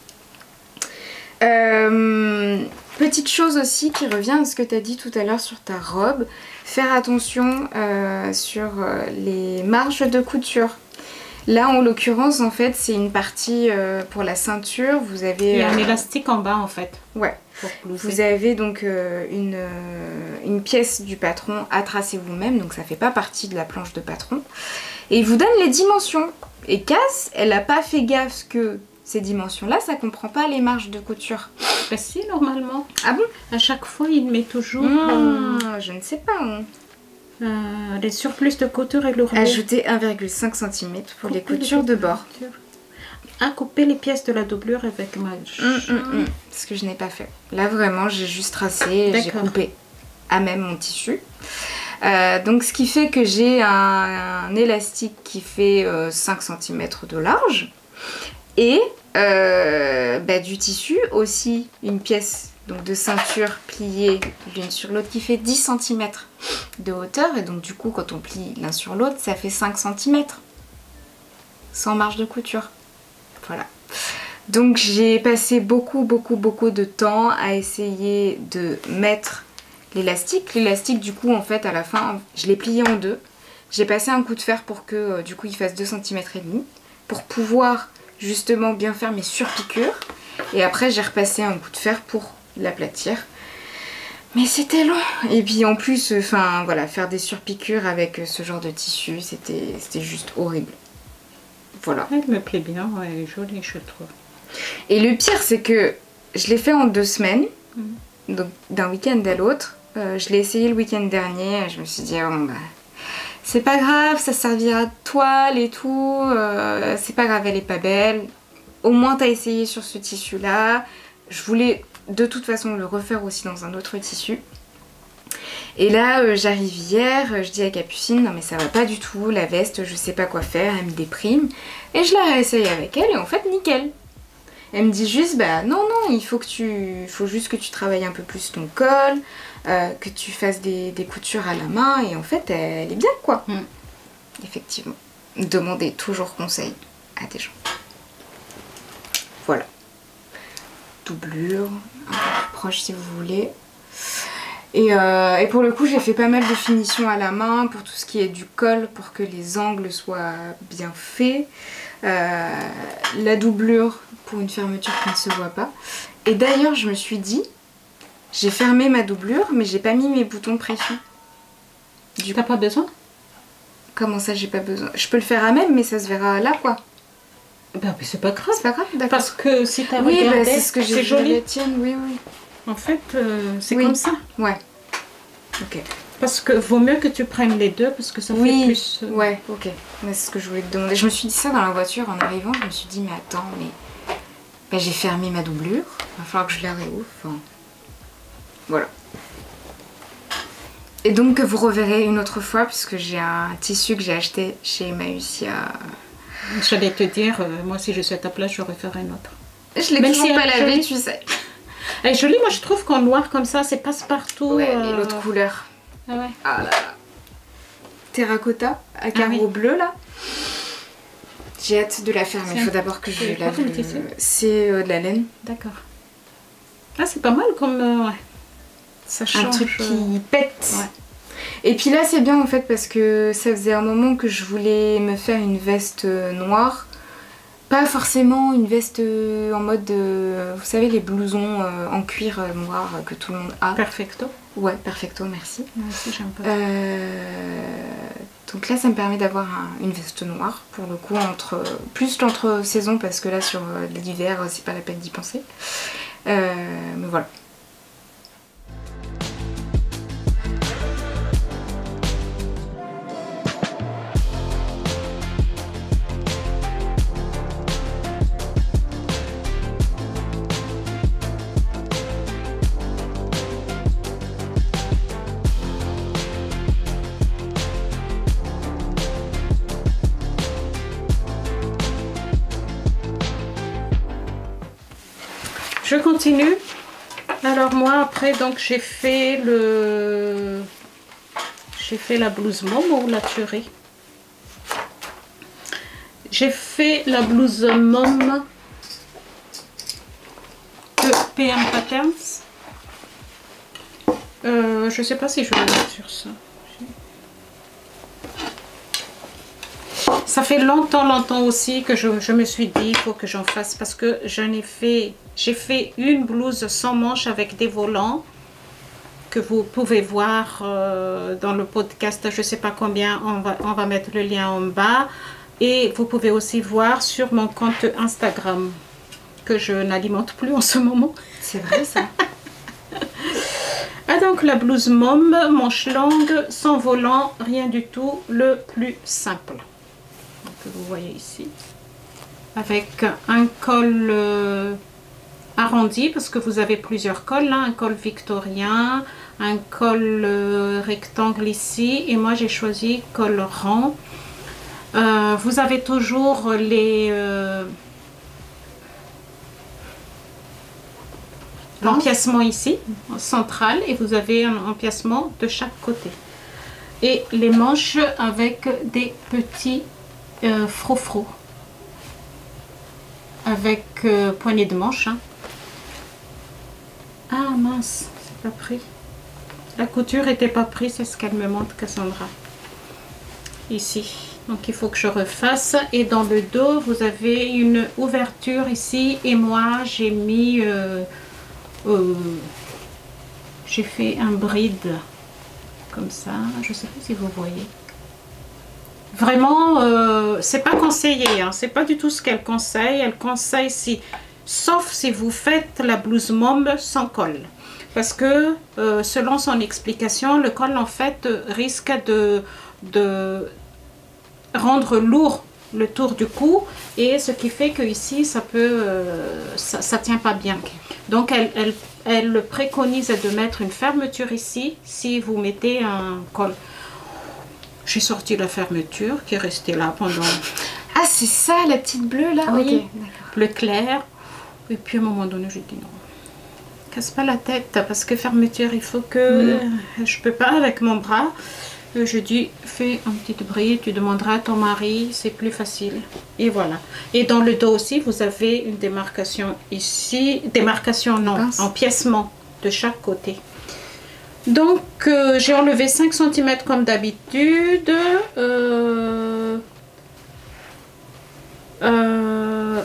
Petite chose aussi qui revient à ce que tu as dit tout à l'heure sur ta robe, faire attention sur les marges de couture. Là en l'occurrence en fait c'est une partie pour la ceinture, vous avez... Il y a un élastique en bas en fait. Ouais, vous avez donc une pièce du patron à tracer vous-même, donc ça fait pas partie de la planche de patron. Et il vous donne les dimensions. Et Cass, elle n'a pas fait gaffe que ces dimensions-là, ça comprend pas les marges de couture. Bah si, normalement. Ah bon? À chaque fois, il met toujours... je ne sais pas. Les surplus de couture et le relais. Ajouter 1,5 cm pour les coutures de bord. À couper les pièces de la doublure avec ma... Ce que je n'ai pas fait. Là, vraiment, j'ai juste tracé, j'ai coupé à même mon tissu. Donc ce qui fait que j'ai un élastique qui fait 5 cm de large et du tissu aussi, une pièce donc de ceinture pliée l'une sur l'autre qui fait 10 cm de hauteur et donc du coup quand on plie l'un sur l'autre ça fait 5 cm sans marge de couture. Voilà. Donc j'ai passé beaucoup de temps à essayer de mettre l'élastique. L'élastique du coup en fait à la fin je l'ai plié en deux. J'ai passé un coup de fer pour que du coup il fasse 2,5 cm pour pouvoir justement bien faire mes surpiqûres. Et après j'ai repassé un coup de fer pour l'aplatir. Mais c'était long. Et puis en plus, enfin voilà, faire des surpiqûres avec ce genre de tissu, c'était juste horrible. Voilà. Elle me plaît bien, ouais, elle est jolie je trouve. Et le pire c'est que je l'ai fait en 2 semaines, donc d'un week-end à l'autre. Je l'ai essayé le week-end dernier, je me suis dit oh, bah, c'est pas grave, ça servira de toile et tout, c'est pas grave, elle est pas belle. Au moins t'as essayé sur ce tissu là. Je voulais de toute façon le refaire aussi dans un autre tissu. Et là j'arrive hier, je dis à Capucine non mais ça va pas du tout, la veste je sais pas quoi faire, elle me déprime. Et je la réessaye avec elle et en fait nickel. Elle me dit juste bah non il faut juste que tu travailles un peu plus ton col, que tu fasses des coutures à la main et en fait elle est bien quoi. Effectivement. Demandez toujours conseil à des gens. Voilà. Doublure, un peu plus proche si vous voulez. Et pour le coup j'ai fait pas mal de finitions à la main pour tout ce qui est du col, pour que les angles soient bien faits. La doublure pour une fermeture qui ne se voit pas. Et d'ailleurs je me suis dit, j'ai fermé ma doublure mais j'ai pas mis mes boutons de pression. T'as pas besoin? Comment ça j'ai pas besoin? Je peux le faire à même mais ça se verra là quoi. Bah mais c'est pas grave. C'est pas grave, d'accord. Parce que si t'as oui, regardé, c'est ce que j'ai joli. La tienne, oui. En fait, c'est comme ça. Ouais. Ok. Parce que vaut mieux que tu prennes les deux parce que ça fait plus... Ouais, ok. C'est ce que je voulais te demander. Je me suis dit ça dans la voiture en arrivant. Je me suis dit, mais attends, mais j'ai fermé ma doublure. Il va falloir que je la réouvre. Enfin... Voilà. Et donc, vous reverrez une autre fois puisque j'ai un tissu que j'ai acheté chez Emmaüs il y a... J'allais te dire, moi si je suis à ta place, je referai une autre. Je l'ai toujours pas lavé, tu sais. Elle est jolie, moi je trouve qu'en noir comme ça, c'est passe-partout. Ouais, et l'autre couleur. Ah ouais. Ah là là. Terracotta, à carreaux bleus là. J'ai hâte de la faire, mais il faut d'abord que je lave. C'est de la laine. D'accord. Ah, c'est pas mal comme... ouais. Ça change. Un truc qui pète. Ouais. Et puis là c'est bien en fait parce que ça faisait un moment que je voulais me faire une veste noire Pas forcément une veste en mode, vous savez, les blousons en cuir noir que tout le monde a. Perfecto. Ouais, perfecto, merci. Moi aussi, j'aime pas. Donc là, ça me permet d'avoir une veste noire, pour le coup, plus entre saisons, parce que là, sur l'hiver, c'est pas la peine d'y penser. Mais voilà. Je continue. Alors moi après donc j'ai fait la blouse mom ou la tuerie. J'ai fait la blouse mom de PM Patterns. Je sais pas si je vais le mettre sur ça. Ça fait longtemps aussi que je me suis dit il faut que j'en fasse parce que j'ai fait une blouse sans manches avec des volants que vous pouvez voir dans le podcast, je sais pas combien, on va mettre le lien en bas, et vous pouvez aussi voir sur mon compte Instagram que je n'alimente plus en ce moment. C'est vrai ça. Ah, donc la blouse mom, manche longue, sans volant, rien du tout, le plus simple. Que vous voyez ici, avec un col arrondi parce que vous avez plusieurs cols, hein, un col victorien, un col rectangle ici, et moi j'ai choisi col rond. Vous avez toujours l'empiècement ici central, et vous avez un empiècement de chaque côté, et les manches avec des petits frou-frou avec poignée de manche, hein. Ah mince, c'est pas pris, la couture était pas prise, c'est ce qu'elle me montre, Cassandra, ici. Donc il faut que je refasse, et dans le dos vous avez une ouverture ici, et moi j'ai mis j'ai fait un bride comme ça, je sais pas si vous voyez. Vraiment, c'est pas conseillé, hein. C'est pas du tout ce qu'elle conseille. Elle conseille sauf si vous faites la blouse mom sans col. Parce que, selon son explication, le col en fait risque de rendre lourd le tour du cou. Et ce qui fait que ici, ça tient pas bien. Donc, elle préconise de mettre une fermeture ici si vous mettez un col. J'ai sorti la fermeture qui est restée là pendant... Ah, c'est ça, la petite bleue là? Oui, okay, bleu clair. Et puis à un moment donné, j'ai dit non, casse pas la tête, parce que fermeture, il faut que... Je peux pas avec mon bras. Je dis, fais un petit bride, tu demanderas à ton mari, c'est plus facile. Et voilà. Et dans le dos aussi, vous avez une démarcation ici. Démarcation, non, empiècement de chaque côté. Donc, j'ai enlevé 5 cm comme d'habitude.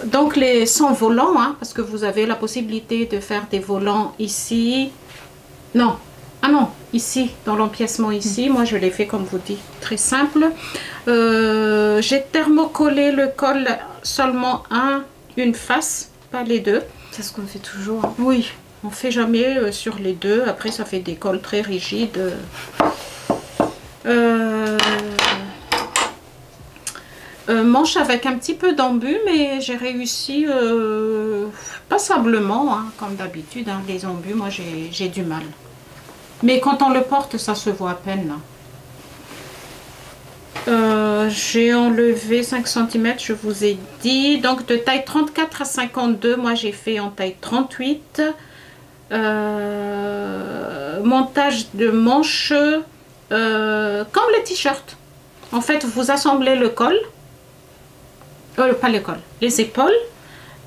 Donc, les sans volants, hein, parce que vous avez la possibilité de faire des volants ici. Non, ah non, ici, dans l'empiècement ici. Moi, je l'ai fait comme vous dites, très simple. J'ai thermocollé le col seulement une face, pas les deux. C'est ce qu'on fait toujours. Hein. Oui. On ne fait jamais sur les deux. Après, ça fait des cols très rigides. Manche avec un petit peu d'embu, mais j'ai réussi passablement, hein, comme d'habitude. Hein, les embus, moi, j'ai du mal. Mais quand on le porte, ça se voit à peine. J'ai enlevé 5 cm, je vous ai dit. Donc, de taille 34 à 52, moi, j'ai fait en taille 38. Montage de manches comme les t-shirts. En fait, vous assemblez le col, pas le col, les épaules,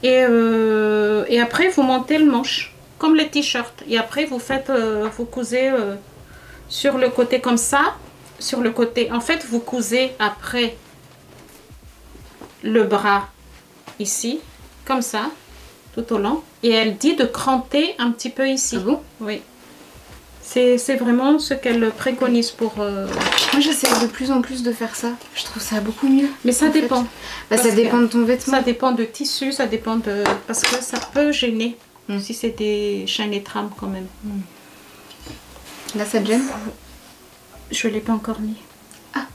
et après vous montez le manche comme les t-shirts. Et après vous faites, vous cousez sur le côté comme ça, sur le côté. En fait, vous cousez après le bras ici, comme ça, tout au long. Et elle dit de cranter un petit peu ici. Ah bon? Oui. C'est vraiment ce qu'elle préconise pour... Moi, j'essaie de plus en plus de faire ça. Je trouve ça beaucoup mieux. Mais ça dépend. Bah, ça dépend de ton vêtement. Ça dépend de tissu, ça dépend de... Parce que ça peut gêner. Si c'est des chaînes et trames quand même. Là, ça te gêne? Je ne l'ai pas encore mis. Ah.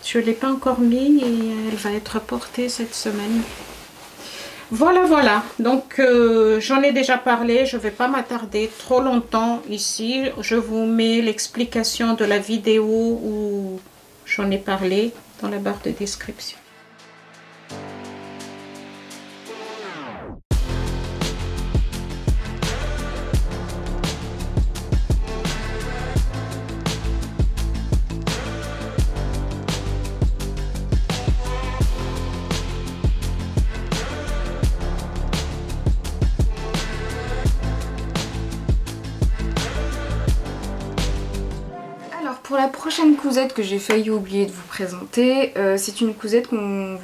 Je ne l'ai pas encore mis et elle va être portée cette semaine. Voilà, voilà. Donc, j'en ai déjà parlé. Je ne vais pas m'attarder trop longtemps ici. Je vous mets l'explication de la vidéo où j'en ai parlé dans la barre de description. Pour la prochaine cousette que j'ai failli oublier de vous présenter, c'est une cousette qu'on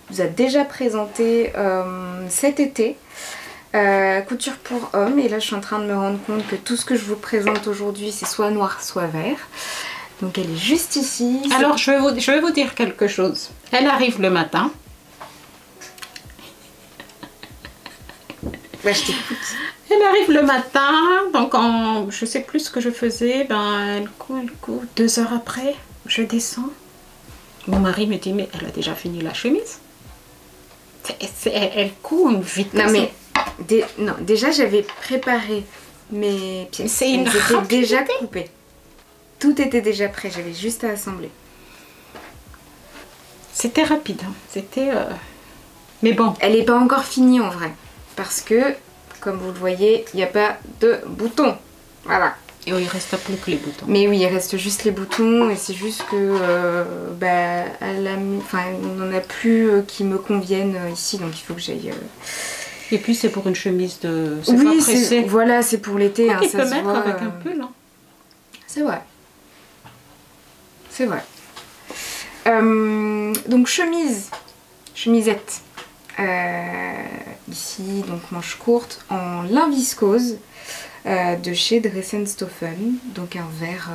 vous a déjà présentée cet été, couture pour hommes, et là je suis en train de me rendre compte que tout ce que je vous présente aujourd'hui c'est soit noir soit vert, donc elle est juste ici. Alors je vais vous dire quelque chose, elle arrive le matin. Ouais, je t'écoute. Elle arrive le matin, donc je sais plus ce que je faisais, elle coud, 2 heures après, je descends. Mon mari me dit, mais elle a déjà fini la chemise. Elle coud une vitesse. Non mais, non, déjà j'avais préparé mes pièces. C'est une rapidité. Étaient déjà coupées. Tout était déjà prêt, j'avais juste à assembler. C'était rapide, hein. C'était... Mais bon. Elle n'est pas encore finie en vrai, parce que... Comme vous le voyez, il n'y a pas de boutons. Voilà. Et oui, il reste plus que les boutons. Mais oui, il reste juste les boutons. Et c'est juste que on n'en a plus qui me conviennent ici. Donc il faut que j'aille... Et puis c'est pour une chemise de... Oui, voilà, c'est pour l'été. Hein, ça peut mettre avec un pull. Hein. C'est vrai. C'est vrai. Donc chemisette. Ici, donc manche courte en lin viscose de chez Dressenstoffen, donc un vert,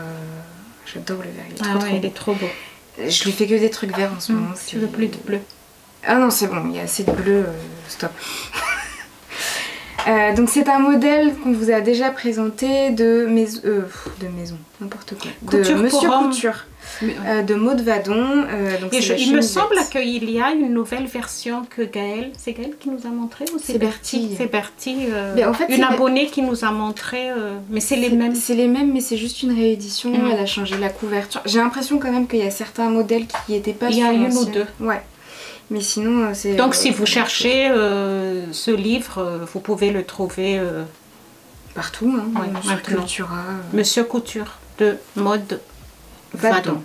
j'adore le vert, il est trop beau. Je lui fais que des trucs verts en ce moment. Tu veux plus de bleu? Ah non, c'est bon, il y a assez de bleu, stop. Donc c'est un modèle qu'on vous a déjà présenté de maison, n'importe quoi, Couture de Monsieur pour Couture, de Maud Vadon. Donc il me semble qu'il y a une nouvelle version que Gaëlle, c'est Gaëlle qui nous a montré ou c'est Bertie? C'est Bertie, en fait, une abonnée qui nous a montré, mais c'est les mêmes. C'est les mêmes, mais c'est juste une réédition, elle a changé la couverture. J'ai l'impression quand même qu'il y a certains modèles qui n'étaient pas sur l'ancienne. Il y a une ou deux. Ouais. Mais sinon, c'est... Donc si vous cherchez ce livre, vous pouvez le trouver partout, hein, sur Cultura. Monsieur Couture de Maud Vadon.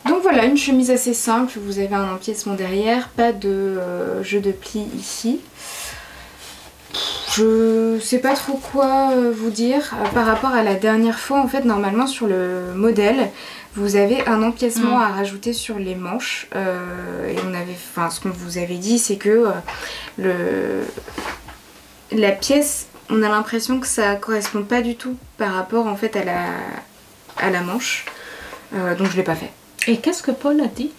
Donc voilà, une chemise assez simple, vous avez un empiècement derrière, pas de jeu de plis ici. Je sais pas trop quoi vous dire par rapport à la dernière fois. En fait, normalement sur le modèle, vous avez un empiècement à rajouter sur les manches. Et ce qu'on vous avait dit, c'est que la pièce, on a l'impression que ça correspond pas du tout par rapport en fait à la manche. Donc je l'ai pas fait. Et qu'est-ce que Paul a dit?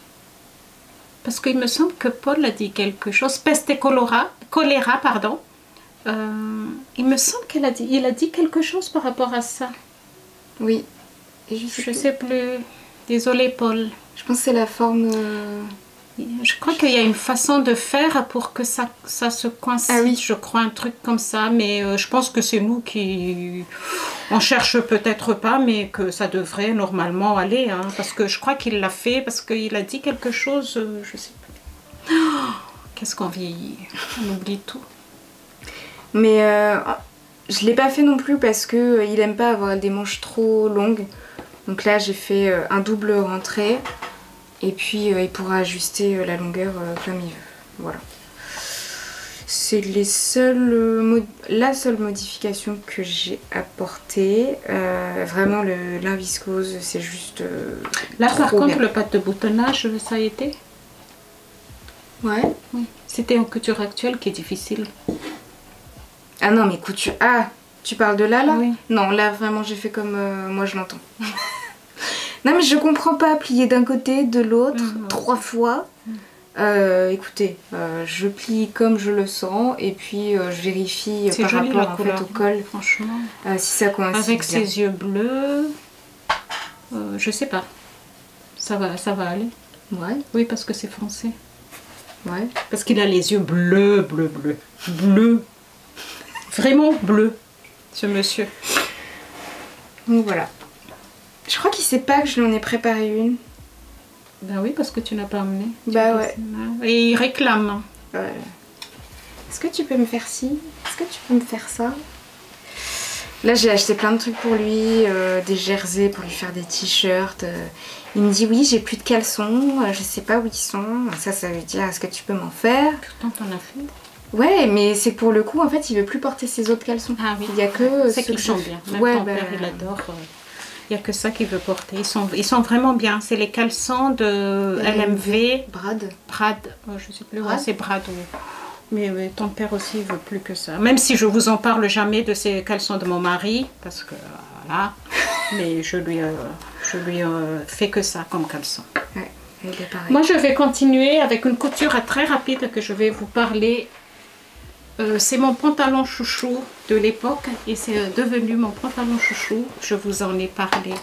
Parce qu'il me semble que Paul a dit quelque chose. Peste et choléra, pardon. Il me semble qu'il a dit quelque chose par rapport à ça. Oui. Et je sais plus. Désolée Paul. Je pense que c'est la forme... Je crois qu'il y a une façon de faire pour que ça se coince. Ah oui. Je crois un truc comme ça, mais je pense que c'est nous qui... On cherche peut-être pas, mais que ça devrait normalement aller. Hein, parce que je crois qu'il l'a fait, parce qu'il a dit quelque chose, je sais pas. Oh, qu'est-ce qu'on vieillit? On oublie tout. Mais je l'ai pas fait non plus parce que il aime pas avoir des manches trop longues. Donc là j'ai fait un double rentrée. Et puis il pourra ajuster la longueur comme il veut. Voilà. C'est la seule modification que j'ai apportée. Vraiment le lin viscose, c'est juste là par contre bien. Le pâte de boutonnage, ça a été? Ouais. Oui. C'était en couture actuelle qui est difficile. Ah non, mais couture... Ah, tu parles de là Oui. Non, là, vraiment, j'ai fait comme moi, je l'entends. Non, mais je comprends pas plier d'un côté, de l'autre, 3 fois. Écoutez, je plie comme je le sens et puis je vérifie par joli, rapport la couleur, au col, franchement. Si ça coïncide avec bien. ses yeux bleus, je sais pas, ça va aller. Ouais. Oui, parce que c'est français. Ouais. Parce qu'il a les yeux bleus, vraiment bleus, ce monsieur. Donc voilà. Je crois qu'il sait pas que je lui en ai préparé une. Ben oui, parce que tu n'as pas amené. Bah ouais. Et il réclame. Ouais. Est-ce que tu peux me faire ci? Est-ce que tu peux me faire ça? Là, j'ai acheté plein de trucs pour lui, des jerseys pour lui faire des t-shirts. Il me dit oui, j'ai plus de caleçons, je sais pas où ils sont. Ça veut dire est-ce que tu peux m'en faire? Pourtant, t'en as fait. Ouais, mais c'est pour le coup, en fait, il veut plus porter ses autres caleçons. Ah oui. Il y a que c'est qu'ils sont bien. Même ouais, ton père, il adore. Il n'y a que ça qu'il veut porter. Ils sont vraiment bien. C'est les caleçons de LMV. Brad. Je sais plus. Ouais, c'est Brad. Mais ton père aussi, il veut plus que ça. Même si je vous en parle jamais de ces caleçons de mon mari, parce que voilà. Mais je lui fais que ça comme caleçon. Ouais, il est pareil. Moi, je vais continuer avec une couture très rapide que je vais vous parler. C'est mon pantalon chouchou de l'époque et c'est devenu mon pantalon chouchou. Je vous en ai parlé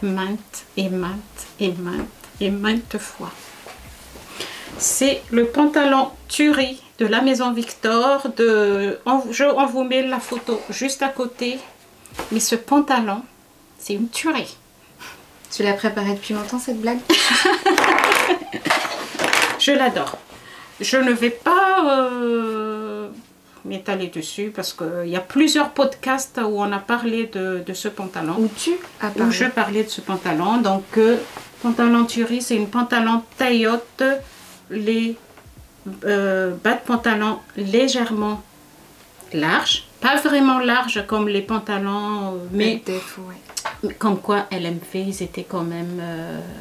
maintes fois. C'est le pantalon Turi de la maison Victor. On vous met la photo juste à côté. Mais ce pantalon, c'est une tuerie. Tu l'as préparé depuis longtemps cette blague? Je l'adore. Je ne vais pas m'étaler dessus parce qu'il y a plusieurs podcasts où on a parlé de ce pantalon. Où tu as parlé? Où je parlais de ce pantalon. Donc, pantalon Turi, c'est une pantalon taille haute. Les bas de pantalon légèrement larges. Pas vraiment larges comme les pantalons, mais comme quoi LMV, ils étaient quand même,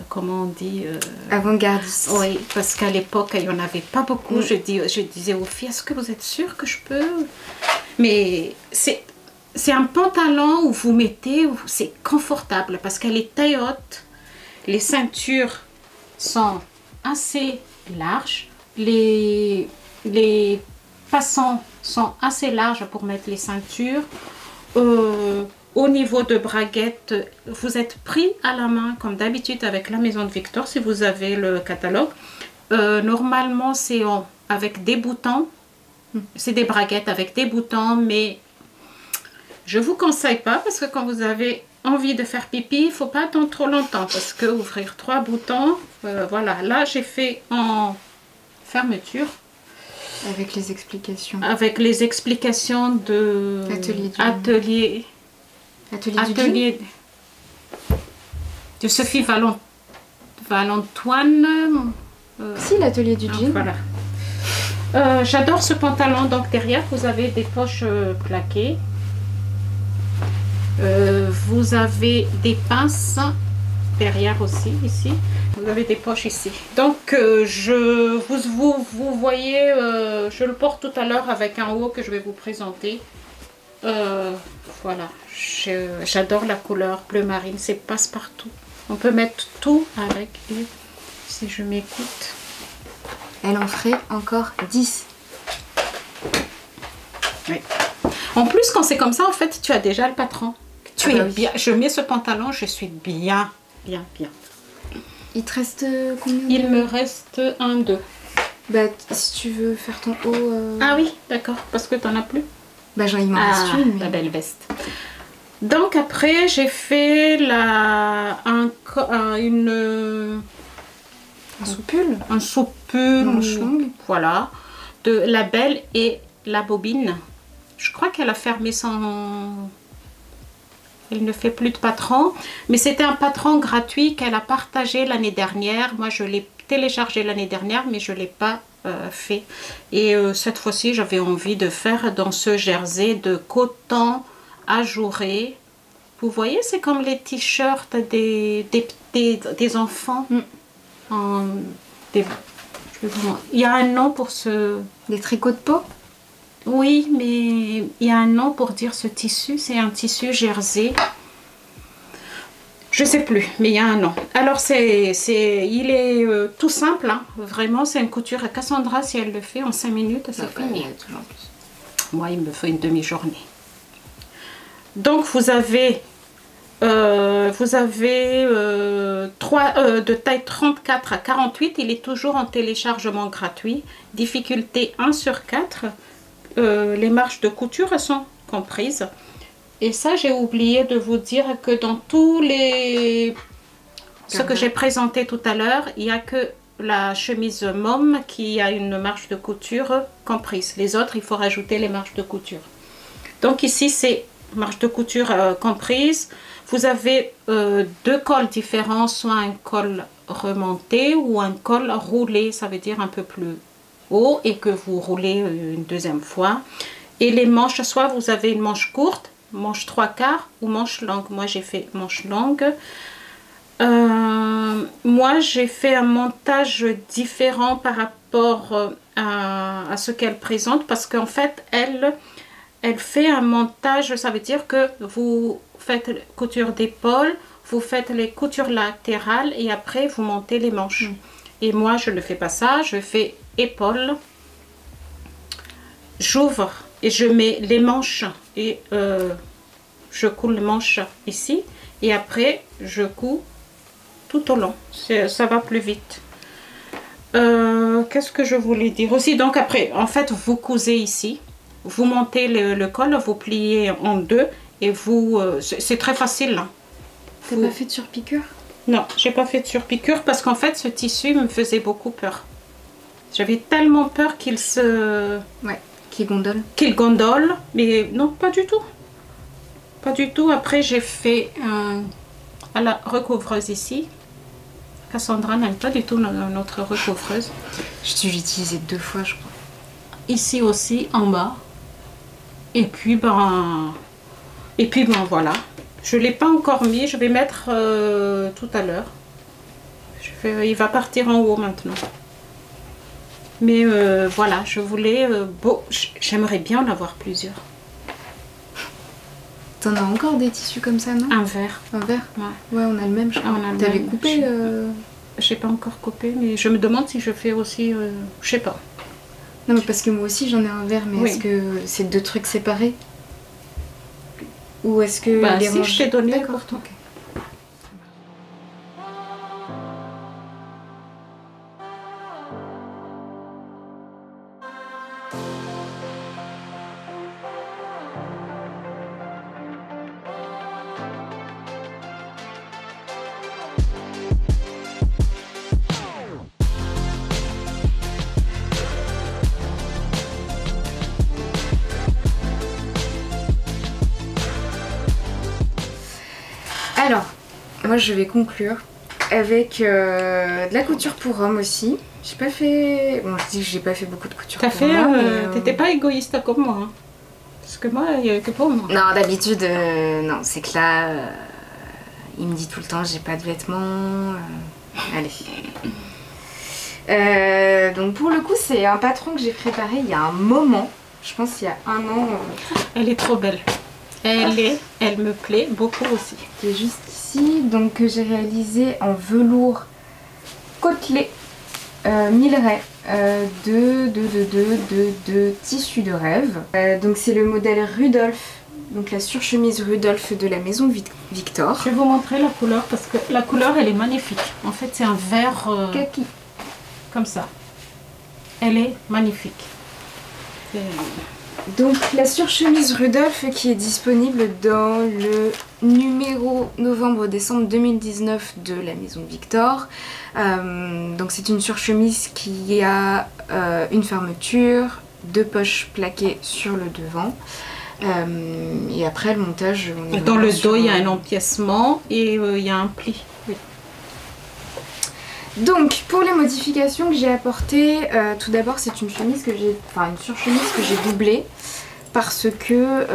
comment on dit avant-gardistes. Oui, parce qu'à l'époque, il n'y en avait pas beaucoup. Je disais aux filles, est-ce que vous êtes sûres que je peux? Mais c'est un pantalon où vous mettez, c'est confortable parce qu'elle est taille haute. Les ceintures sont assez larges. Les passants sont assez larges pour mettre les ceintures. Au niveau de braguettes, vous êtes pris à la main comme d'habitude avec la maison de Victor si vous avez le catalogue. Normalement, c'est avec des boutons. C'est des braguettes avec des boutons, mais je ne vous conseille pas parce que quand vous avez envie de faire pipi, il ne faut pas attendre trop longtemps parce que ouvrir 3 boutons, voilà. Là, j'ai fait en fermeture. Avec les explications. Avec les explications de Atelier de Sophie Valentoine. Si, l'atelier du jean. Voilà. J'adore ce pantalon. Donc derrière, vous avez des poches plaquées. Vous avez des pinces derrière aussi, ici. Vous avez des poches ici. Donc, vous voyez, je le porte tout à l'heure avec un haut que je vais vous présenter. Voilà, j'adore la couleur bleu marine, c'est passe-partout. On peut mettre tout avec, et si je m'écoute. Elle en ferait encore 10. Oui. En plus, quand c'est comme ça, en fait, tu as déjà le patron. Tu es bien. Je mets ce pantalon, je suis bien. Il te reste combien? Il me reste 1, 2. Bah, si tu veux faire ton haut... Ah oui, d'accord, parce que t'en as plus. Bah, il m'en reste une. La belle veste. Donc après, j'ai fait un sous-pull. Un sous-pull. Manche longue. Voilà. De la belle et la bobine. Je crois qu'elle a fermé son... Elle ne fait plus de patron. Mais c'était un patron gratuit qu'elle a partagé l'année dernière. Moi, je l'ai téléchargé l'année dernière, mais je ne l'ai pas fait. Et cette fois-ci, j'avais envie de faire dans ce jersey de coton ajouré. Vous voyez, c'est comme les t-shirts des enfants. Je Il y a un nom pour ce... Des tricots de peau? Oui, mais il y a un nom pour dire ce tissu. C'est un tissu jersey. Je sais plus, mais il y a un nom. Alors, il est tout simple, hein. Vraiment, c'est une couture à Cassandra. Si elle le fait en 5 minutes, c'est fini. Moi, il me faut une demi-journée. Donc, vous avez de taille 34 à 48. Il est toujours en téléchargement gratuit. Difficulté 1 sur 4. Les marges de couture sont comprises. Et ça, j'ai oublié de vous dire que dans tous ce que j'ai présenté tout à l'heure, il n'y a que la chemise Mom qui a une marge de couture comprise. Les autres, il faut rajouter les marges de couture. Donc ici, c'est marge de couture comprise. Vous avez 2 cols différents, soit un col remonté ou un col roulé. Ça veut dire un peu plus haut et que vous roulez une deuxième fois. Et les manches, soit vous avez une manche courte, manche 3/4 ou manche longue. Moi j'ai fait manche longue. Moi j'ai fait un montage différent par rapport à ce qu'elle présente, parce qu'en fait elle fait un montage. Ça veut dire que vous faites couture d'épaule, vous faites les coutures latérales et après vous montez les manches. Et moi je ne fais pas ça. Je fais épaule, j'ouvre et je mets les manches et je coule les manches ici et après je couds tout au long. Ça va plus vite. Qu'est-ce que je voulais dire aussi? Donc après, en fait, vous cousez ici, vous montez le col, vous pliez en deux et vous... c'est très facile. Hein. T'as pas fait de surpiqûre? Non, j'ai pas fait de surpiqûre parce qu'en fait, ce tissu me faisait beaucoup peur. J'avais tellement peur qu'il se... Ouais. Qu'il gondole. Qu'il gondole, mais non, pas du tout. Pas du tout. Après, j'ai fait à la recouvreuse ici. Cassandra n'aime pas du tout notre recouvreuse. Je l'ai utilisée 2 fois, je crois. Ici aussi, en bas. Et puis, ben voilà. Je ne l'ai pas encore mis. Je vais mettre tout à l'heure. Il va partir en haut maintenant. Mais voilà, je voulais... j'aimerais bien en avoir plusieurs. T'en as encore des tissus comme ça, non? Un vert. Un vert? Ouais, on a le même, je crois. T'avais coupé J'ai pas encore coupé, mais je me demande si je fais aussi... je sais pas. Non, mais parce que moi aussi, j'en ai un vert, mais oui. Est-ce que c'est 2 trucs séparés? Ou est-ce que... Bah, si, je t'ai donné pour toi. Okay. Alors, moi je vais conclure avec de la couture pour hommes aussi. J'ai pas fait... Bon, je dis que j'ai pas fait beaucoup de couture pour moi. T'étais pas égoïste comme moi. Hein. Parce que moi, il y avait que pour moi. Non, d'habitude, non, c'est que là, il me dit tout le temps, j'ai pas de vêtements. Allez. Donc pour le coup, c'est un patron que j'ai préparé il y a un moment. Je pense il y a 1 an. Elle est trop belle. Elle me plaît beaucoup aussi. Qui est juste ici, donc que j'ai réalisé en velours côtelé 1000 raies de tissu de rêve. Donc c'est le modèle Rudolph, donc la surchemise Rudolph de la maison Victor. Je vais vous montrer la couleur parce que la couleur elle est magnifique. En fait c'est un vert kaki. Comme ça. Elle est magnifique. Donc la surchemise Rudolph qui est disponible dans le numéro novembre-décembre 2019 de la maison Victor. Donc c'est une surchemise qui a une fermeture, 2 poches plaquées sur le devant. Et après le montage... Dans le dos il y a un empiècement et il y a un pli. Oui. Donc pour les modifications que j'ai apportées, tout d'abord c'est une chemise que j'ai, enfin une surchemise que j'ai doublée parce que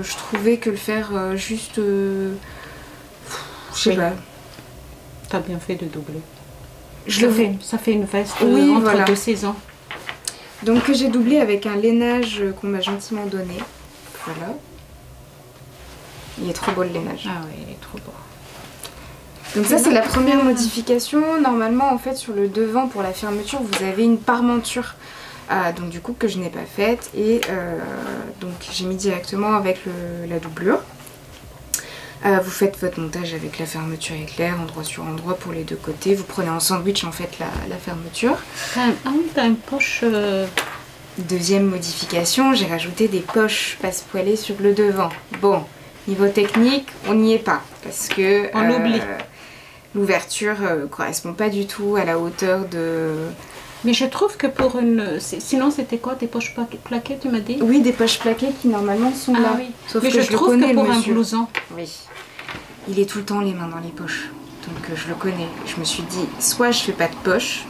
je trouvais que le faire juste, je sais pas. T'as bien fait de doubler. Ça fait une veste oui, entre voilà. 2 saisons. Donc que j'ai doublé avec un lainage qu'on m'a gentiment donné. Voilà. Il est trop beau le lainage. Ah oui, il est trop beau. Donc ça c'est la première modification. Normalement en fait sur le devant pour la fermeture vous avez une parmenture. Donc du coup que je n'ai pas faite. Et donc j'ai mis directement avec la doublure. Vous faites votre montage avec la fermeture éclair, endroit sur endroit pour les deux côtés. Vous prenez en sandwich en fait la fermeture. Ah oui, t'as une poche... Deuxième modification, j'ai rajouté des poches passe-poilées sur le devant. Bon, niveau technique, on n'y est pas. Parce que on l'oublie. L'ouverture correspond pas du tout à la hauteur de... Mais je trouve que pour une... Sinon c'était quoi, des poches plaquées tu m'as dit? Oui, des poches plaquées qui normalement sont là. Oui. Sauf mais que je trouve que pour un blouson... Oui. Il est tout le temps les mains dans les poches. Donc je le connais. Je me suis dit, soit je fais pas de poche,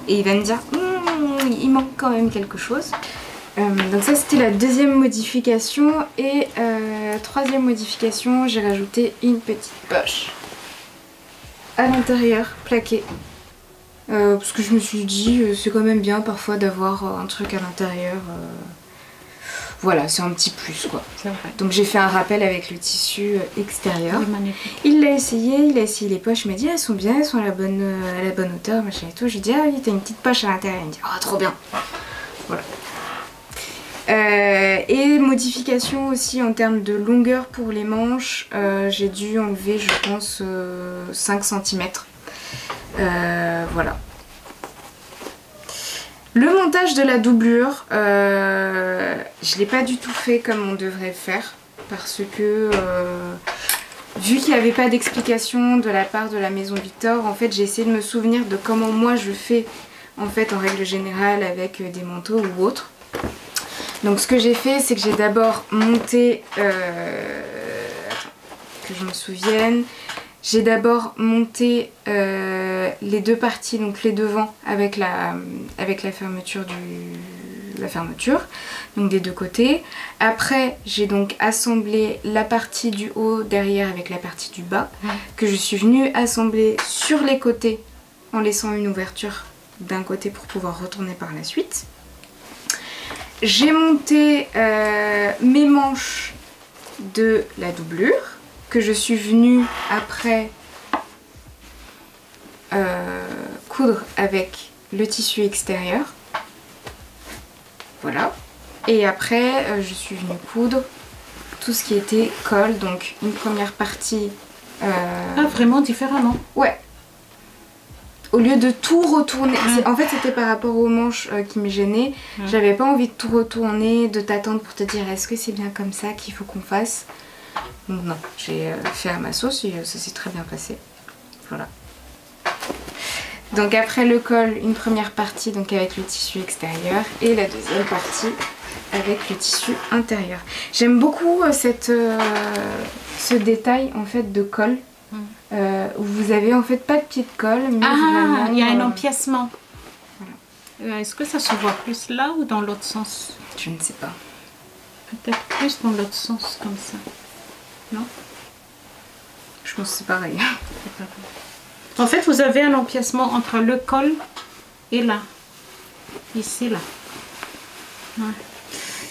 et il va me dire, il manque quand même quelque chose. Donc ça c'était la deuxième modification. Et troisième modification, j'ai rajouté une petite poche à l'intérieur, plaquée. Parce que je me suis dit, c'est quand même bien parfois d'avoir un truc à l'intérieur. Voilà, c'est un petit plus quoi. Donc j'ai fait un rappel avec le tissu extérieur. Il l'a essayé, les poches, il m'a dit elles sont bien, elles sont à la bonne hauteur, machin et tout. J'ai dit ah oui, t'as une petite poche à l'intérieur. Il me dit oh trop bien. Voilà. Et modification aussi en termes de longueur pour les manches, j'ai dû enlever je pense 5 cm. Voilà. Le montage de la doublure, je l'ai pas du tout fait comme on devrait faire parce que vu qu'il n'y avait pas d'explication de la part de la maison Victor, en fait j'ai essayé de me souvenir de comment moi je fais en fait en règle générale avec des manteaux ou autres. Donc ce que j'ai fait c'est que j'ai d'abord monté, attends, que je me souvienne. J'ai d'abord monté les deux parties, donc les devants avec la fermeture donc des deux côtés. Après j'ai donc assemblé la partie du haut derrière avec la partie du bas que je suis venue assembler sur les côtés en laissant une ouverture d'un côté pour pouvoir retourner par la suite. J'ai monté mes manches de la doublure que je suis venue après coudre avec le tissu extérieur. Voilà. Et après je suis venue coudre tout ce qui était col, donc une première partie... Ah vraiment différemment? Ouais. Au lieu de tout retourner, en fait c'était par rapport aux manches qui me gênaient. J'avais pas envie de tout retourner, de t'attendre pour te dire est-ce que c'est bien comme ça qu'il faut qu'on fasse. Donc non, j'ai fait à ma sauce et ça s'est très bien passé. Voilà. Donc après le col, une première partie donc avec le tissu extérieur et la deuxième partie avec le tissu intérieur. J'aime beaucoup ce détail en fait de col. Où vous avez en fait pas de pied de colle, mais vraiment, il y a un empiècement. Voilà. Est-ce que ça se voit plus là ou dans l'autre sens? Je ne sais pas. Peut-être plus dans l'autre sens comme ça. Non? Je pense que c'est pareil. En fait, vous avez un empiècement entre le col et là. Ici, là. Ouais.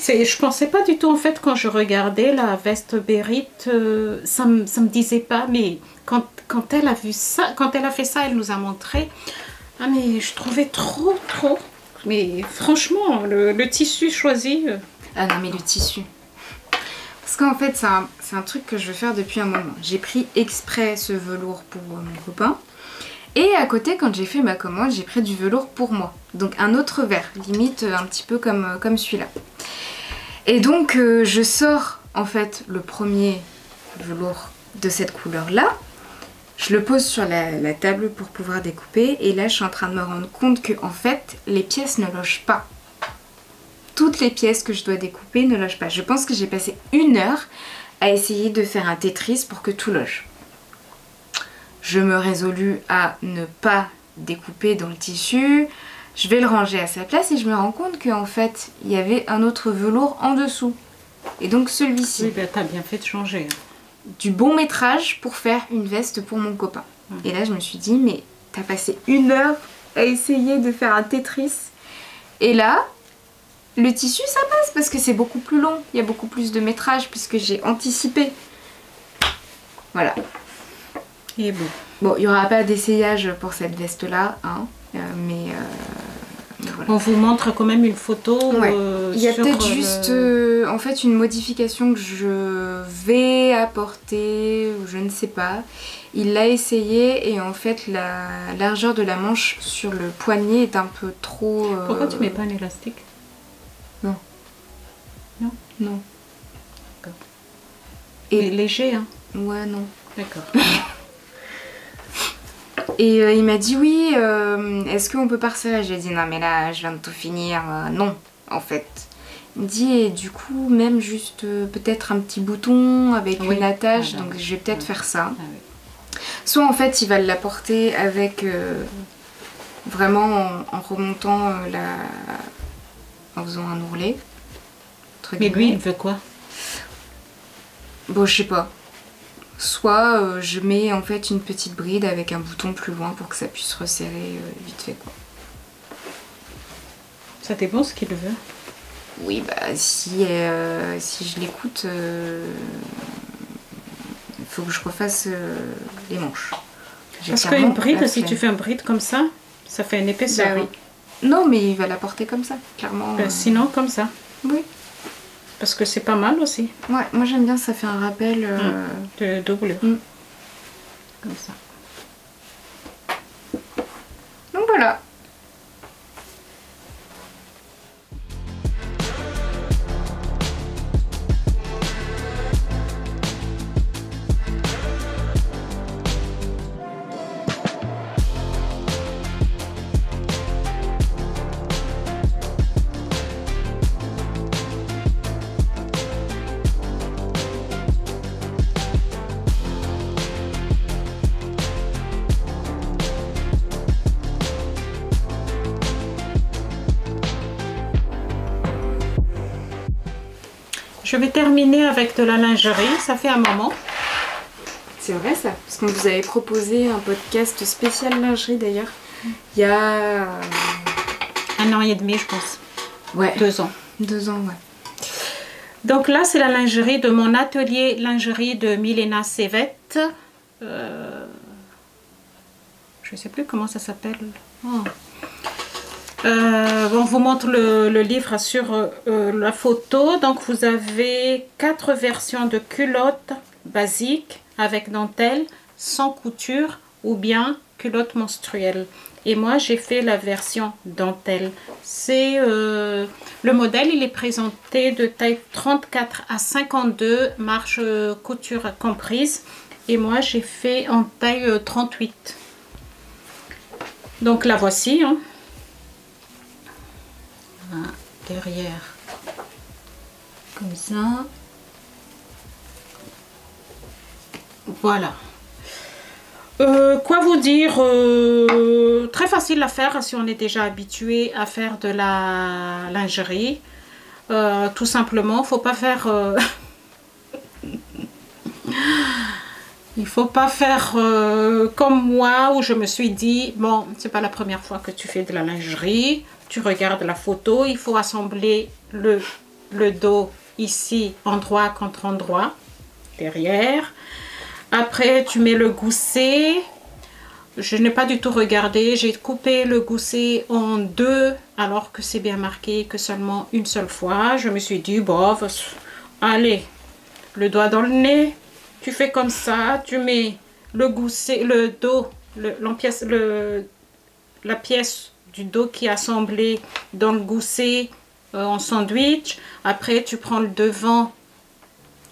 Je pensais pas du tout en fait quand je regardais la veste Bérite, ça me disait pas, mais quand elle a vu ça, quand elle a fait ça, elle nous a montré. Ah mais je trouvais trop, mais franchement le tissu choisi. Ah non mais le tissu. Parce qu'en fait c'est un truc que je veux faire depuis un moment. J'ai pris exprès ce velours pour mon copain. Et à côté, quand j'ai fait ma commande, j'ai pris du velours pour moi. Donc un autre vert, limite un petit peu comme celui-là. Et donc je sors en fait le premier velours de cette couleur-là. Je le pose sur la table pour pouvoir découper. Et là, je suis en train de me rendre compte que en fait, les pièces ne logent pas. Toutes les pièces que je dois découper ne logent pas. Je pense que j'ai passé 1 heure à essayer de faire un Tetris pour que tout loge. Je me résolus à ne pas découper dans le tissu. Je vais le ranger à sa place et je me rends compte qu'en fait, il y avait un autre velours en dessous. Et donc celui-ci. Oui, ben t'as bien fait de changer. Du bon métrage pour faire une veste pour mon copain. Et là, je me suis dit, mais t'as passé 1 heure à essayer de faire un Tetris. Et là, le tissu, ça passe parce que c'est beaucoup plus long. Il y a beaucoup plus de métrage puisque j'ai anticipé. Voilà. Et bon. Bon, il n'y aura pas d'essayage pour cette veste-là, hein, mais voilà. On vous montre quand même une photo. Ouais. Il y a peut-être juste en fait une modification que je vais apporter, ou je ne sais pas. Il l'a essayé et en fait la largeur de la manche sur le poignet est un peu trop... Pourquoi tu mets pas un élastique? Non. Non? Non. D'accord. Et léger, hein? Ouais, non. D'accord. Et il m'a dit oui, est-ce qu'on peut partir? J'ai dit non mais là je viens de tout finir, non en fait. Il me dit et du coup même juste peut-être un petit bouton avec une attache, donc je vais peut-être faire ça. Ah, oui. Soit en fait il va l'apporter avec vraiment en remontant en faisant un ourlet. Mais lui il veut quoi? Bon je sais pas. Soit je mets en fait une petite bride avec un bouton plus loin pour que ça puisse resserrer vite fait quoi. Ça dépend ce qu'il veut. Oui bah si je l'écoute, il faut que je refasse les manches. Parce qu'une bride, si tu fais un bride comme ça fait une épaisseur. Bah, oui. Non mais il va la porter comme ça, clairement. Sinon comme ça. Oui. Parce que c'est pas mal aussi. Ouais, moi j'aime bien, ça fait un rappel de doublure. Comme ça. Donc voilà. Je vais terminer avec de la lingerie, ça fait un moment. C'est vrai ça, parce qu'on vous avait proposé un podcast spécial lingerie d'ailleurs. Il y a... 1 an et demi je pense. Ouais. 2 ans. 2 ans, ouais. Donc là c'est la lingerie de mon atelier lingerie de Milena Sevet. Je ne sais plus comment ça s'appelle. Oh. On vous montre le livre sur la photo. Donc vous avez 4 versions de culottes basiques avec dentelle, sans couture ou bien culotte menstruelle. Et moi j'ai fait la version dentelle. C'est le modèle, il est présenté de taille 34 à 52, marge couture comprise. Et moi j'ai fait en taille 38. Donc la voici. Hein. Derrière comme ça, voilà. Quoi vous dire, très facile à faire si on est déjà habitué à faire de la lingerie. Tout simplement, faut pas faire il faut pas faire comme moi où je me suis dit bon c'est pas la première fois que tu fais de la lingerie. Tu regardes la photo, il faut assembler le dos ici, endroit contre endroit, derrière. Après, tu mets le gousset. Je n'ai pas du tout regardé, j'ai coupé le gousset en 2, alors que c'est bien marqué que seulement une seule fois. Je me suis dit, bon, allez, le doigt dans le nez, tu fais comme ça, tu mets le gousset, le dos, la pièce du dos qui est assemblé dans le gousset en sandwich. Après tu prends le devant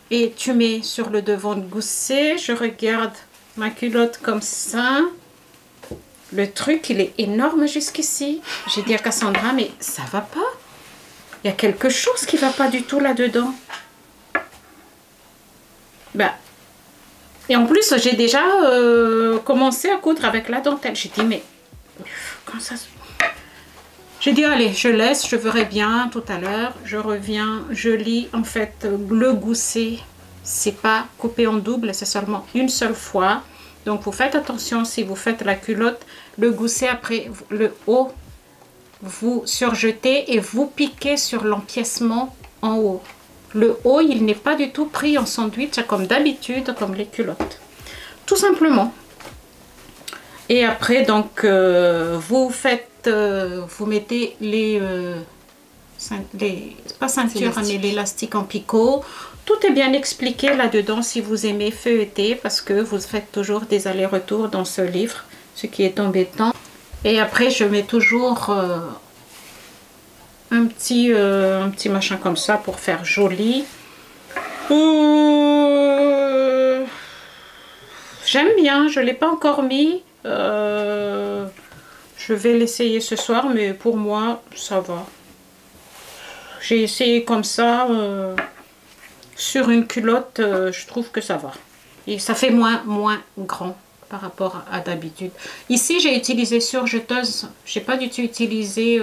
et tu mets sur le devant du gousset. Je regarde ma culotte comme ça. Le truc il est énorme jusqu'ici. J'ai dit à Cassandra mais ça va pas. Il y a quelque chose qui va pas du tout là-dedans. Ben, et en plus j'ai déjà commencé à coudre avec la dentelle. J'ai dit mais quand ça se... J'ai dit allez je laisse, je verrai bien tout à l'heure. Je reviens, je lis en fait le gousset c'est pas coupé en double, c'est seulement une seule fois. Donc vous faites attention si vous faites la culotte, le gousset après le haut, vous surjetez et vous piquez sur l'empiècement en haut. Le haut, il n'est pas du tout pris en sandwich comme d'habitude, comme les culottes. Tout simplement. Et après, donc, vous faites, vous mettez les pas ceintures, mais l'élastique en picot. Tout est bien expliqué là-dedans si vous aimez feuilleter, parce que vous faites toujours des allers-retours dans ce livre, ce qui est embêtant. Et après, je mets toujours un petit machin comme ça pour faire joli. J'aime bien, je ne l'ai pas encore mis. Je vais l'essayer ce soir, mais pour moi, ça va. J'ai essayé comme ça. Sur une culotte, je trouve que ça va. Et ça fait moins grand par rapport à d'habitude. Ici, j'ai utilisé surjeteuse. Je n'ai pas du tout utilisé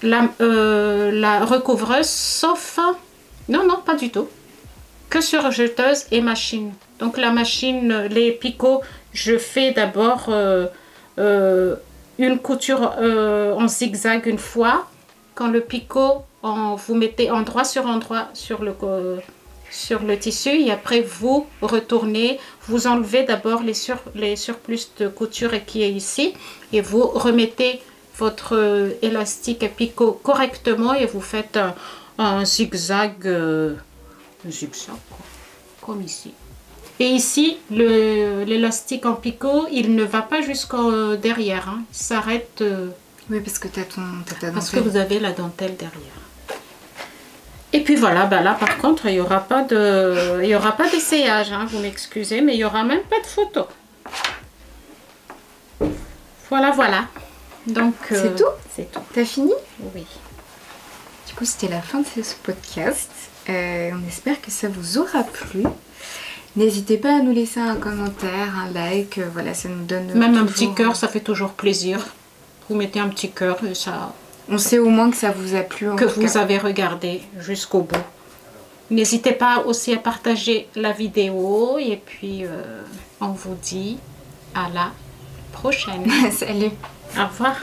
la recouvreuse, sauf... Non, pas du tout. Que surjeteuse et machine. Donc la machine, les picots, je fais d'abord une couture en zigzag une fois. Quand le picot, vous mettez endroit sur le tissu et après vous retournez, vous enlevez d'abord les surplus de couture qui est ici et vous remettez votre élastique à picot correctement et vous faites un zigzag, comme ici. Et ici, l'élastique en picot, il ne va pas jusqu'au derrière, hein. Il s'arrête. Oui, parce que tu as ta dentelle. Parce que vous avez la dentelle derrière. Et puis voilà, bah là par contre, il n'y aura pas d'essayage, hein, vous m'excusez, mais il n'y aura même pas de photo. Voilà. Donc, c'est tout? C'est tout. T'as fini? Oui. Du coup, c'était la fin de ce podcast. On espère que ça vous aura plu. N'hésitez pas à nous laisser un commentaire, un like, voilà, ça nous donne... Même un petit cœur, ça fait toujours plaisir. Vous mettez un petit cœur et ça... On sait au moins que ça vous a plu. Que vous avez regardé jusqu'au bout. N'hésitez pas aussi à partager la vidéo et puis on vous dit à la prochaine. Salut. Au revoir.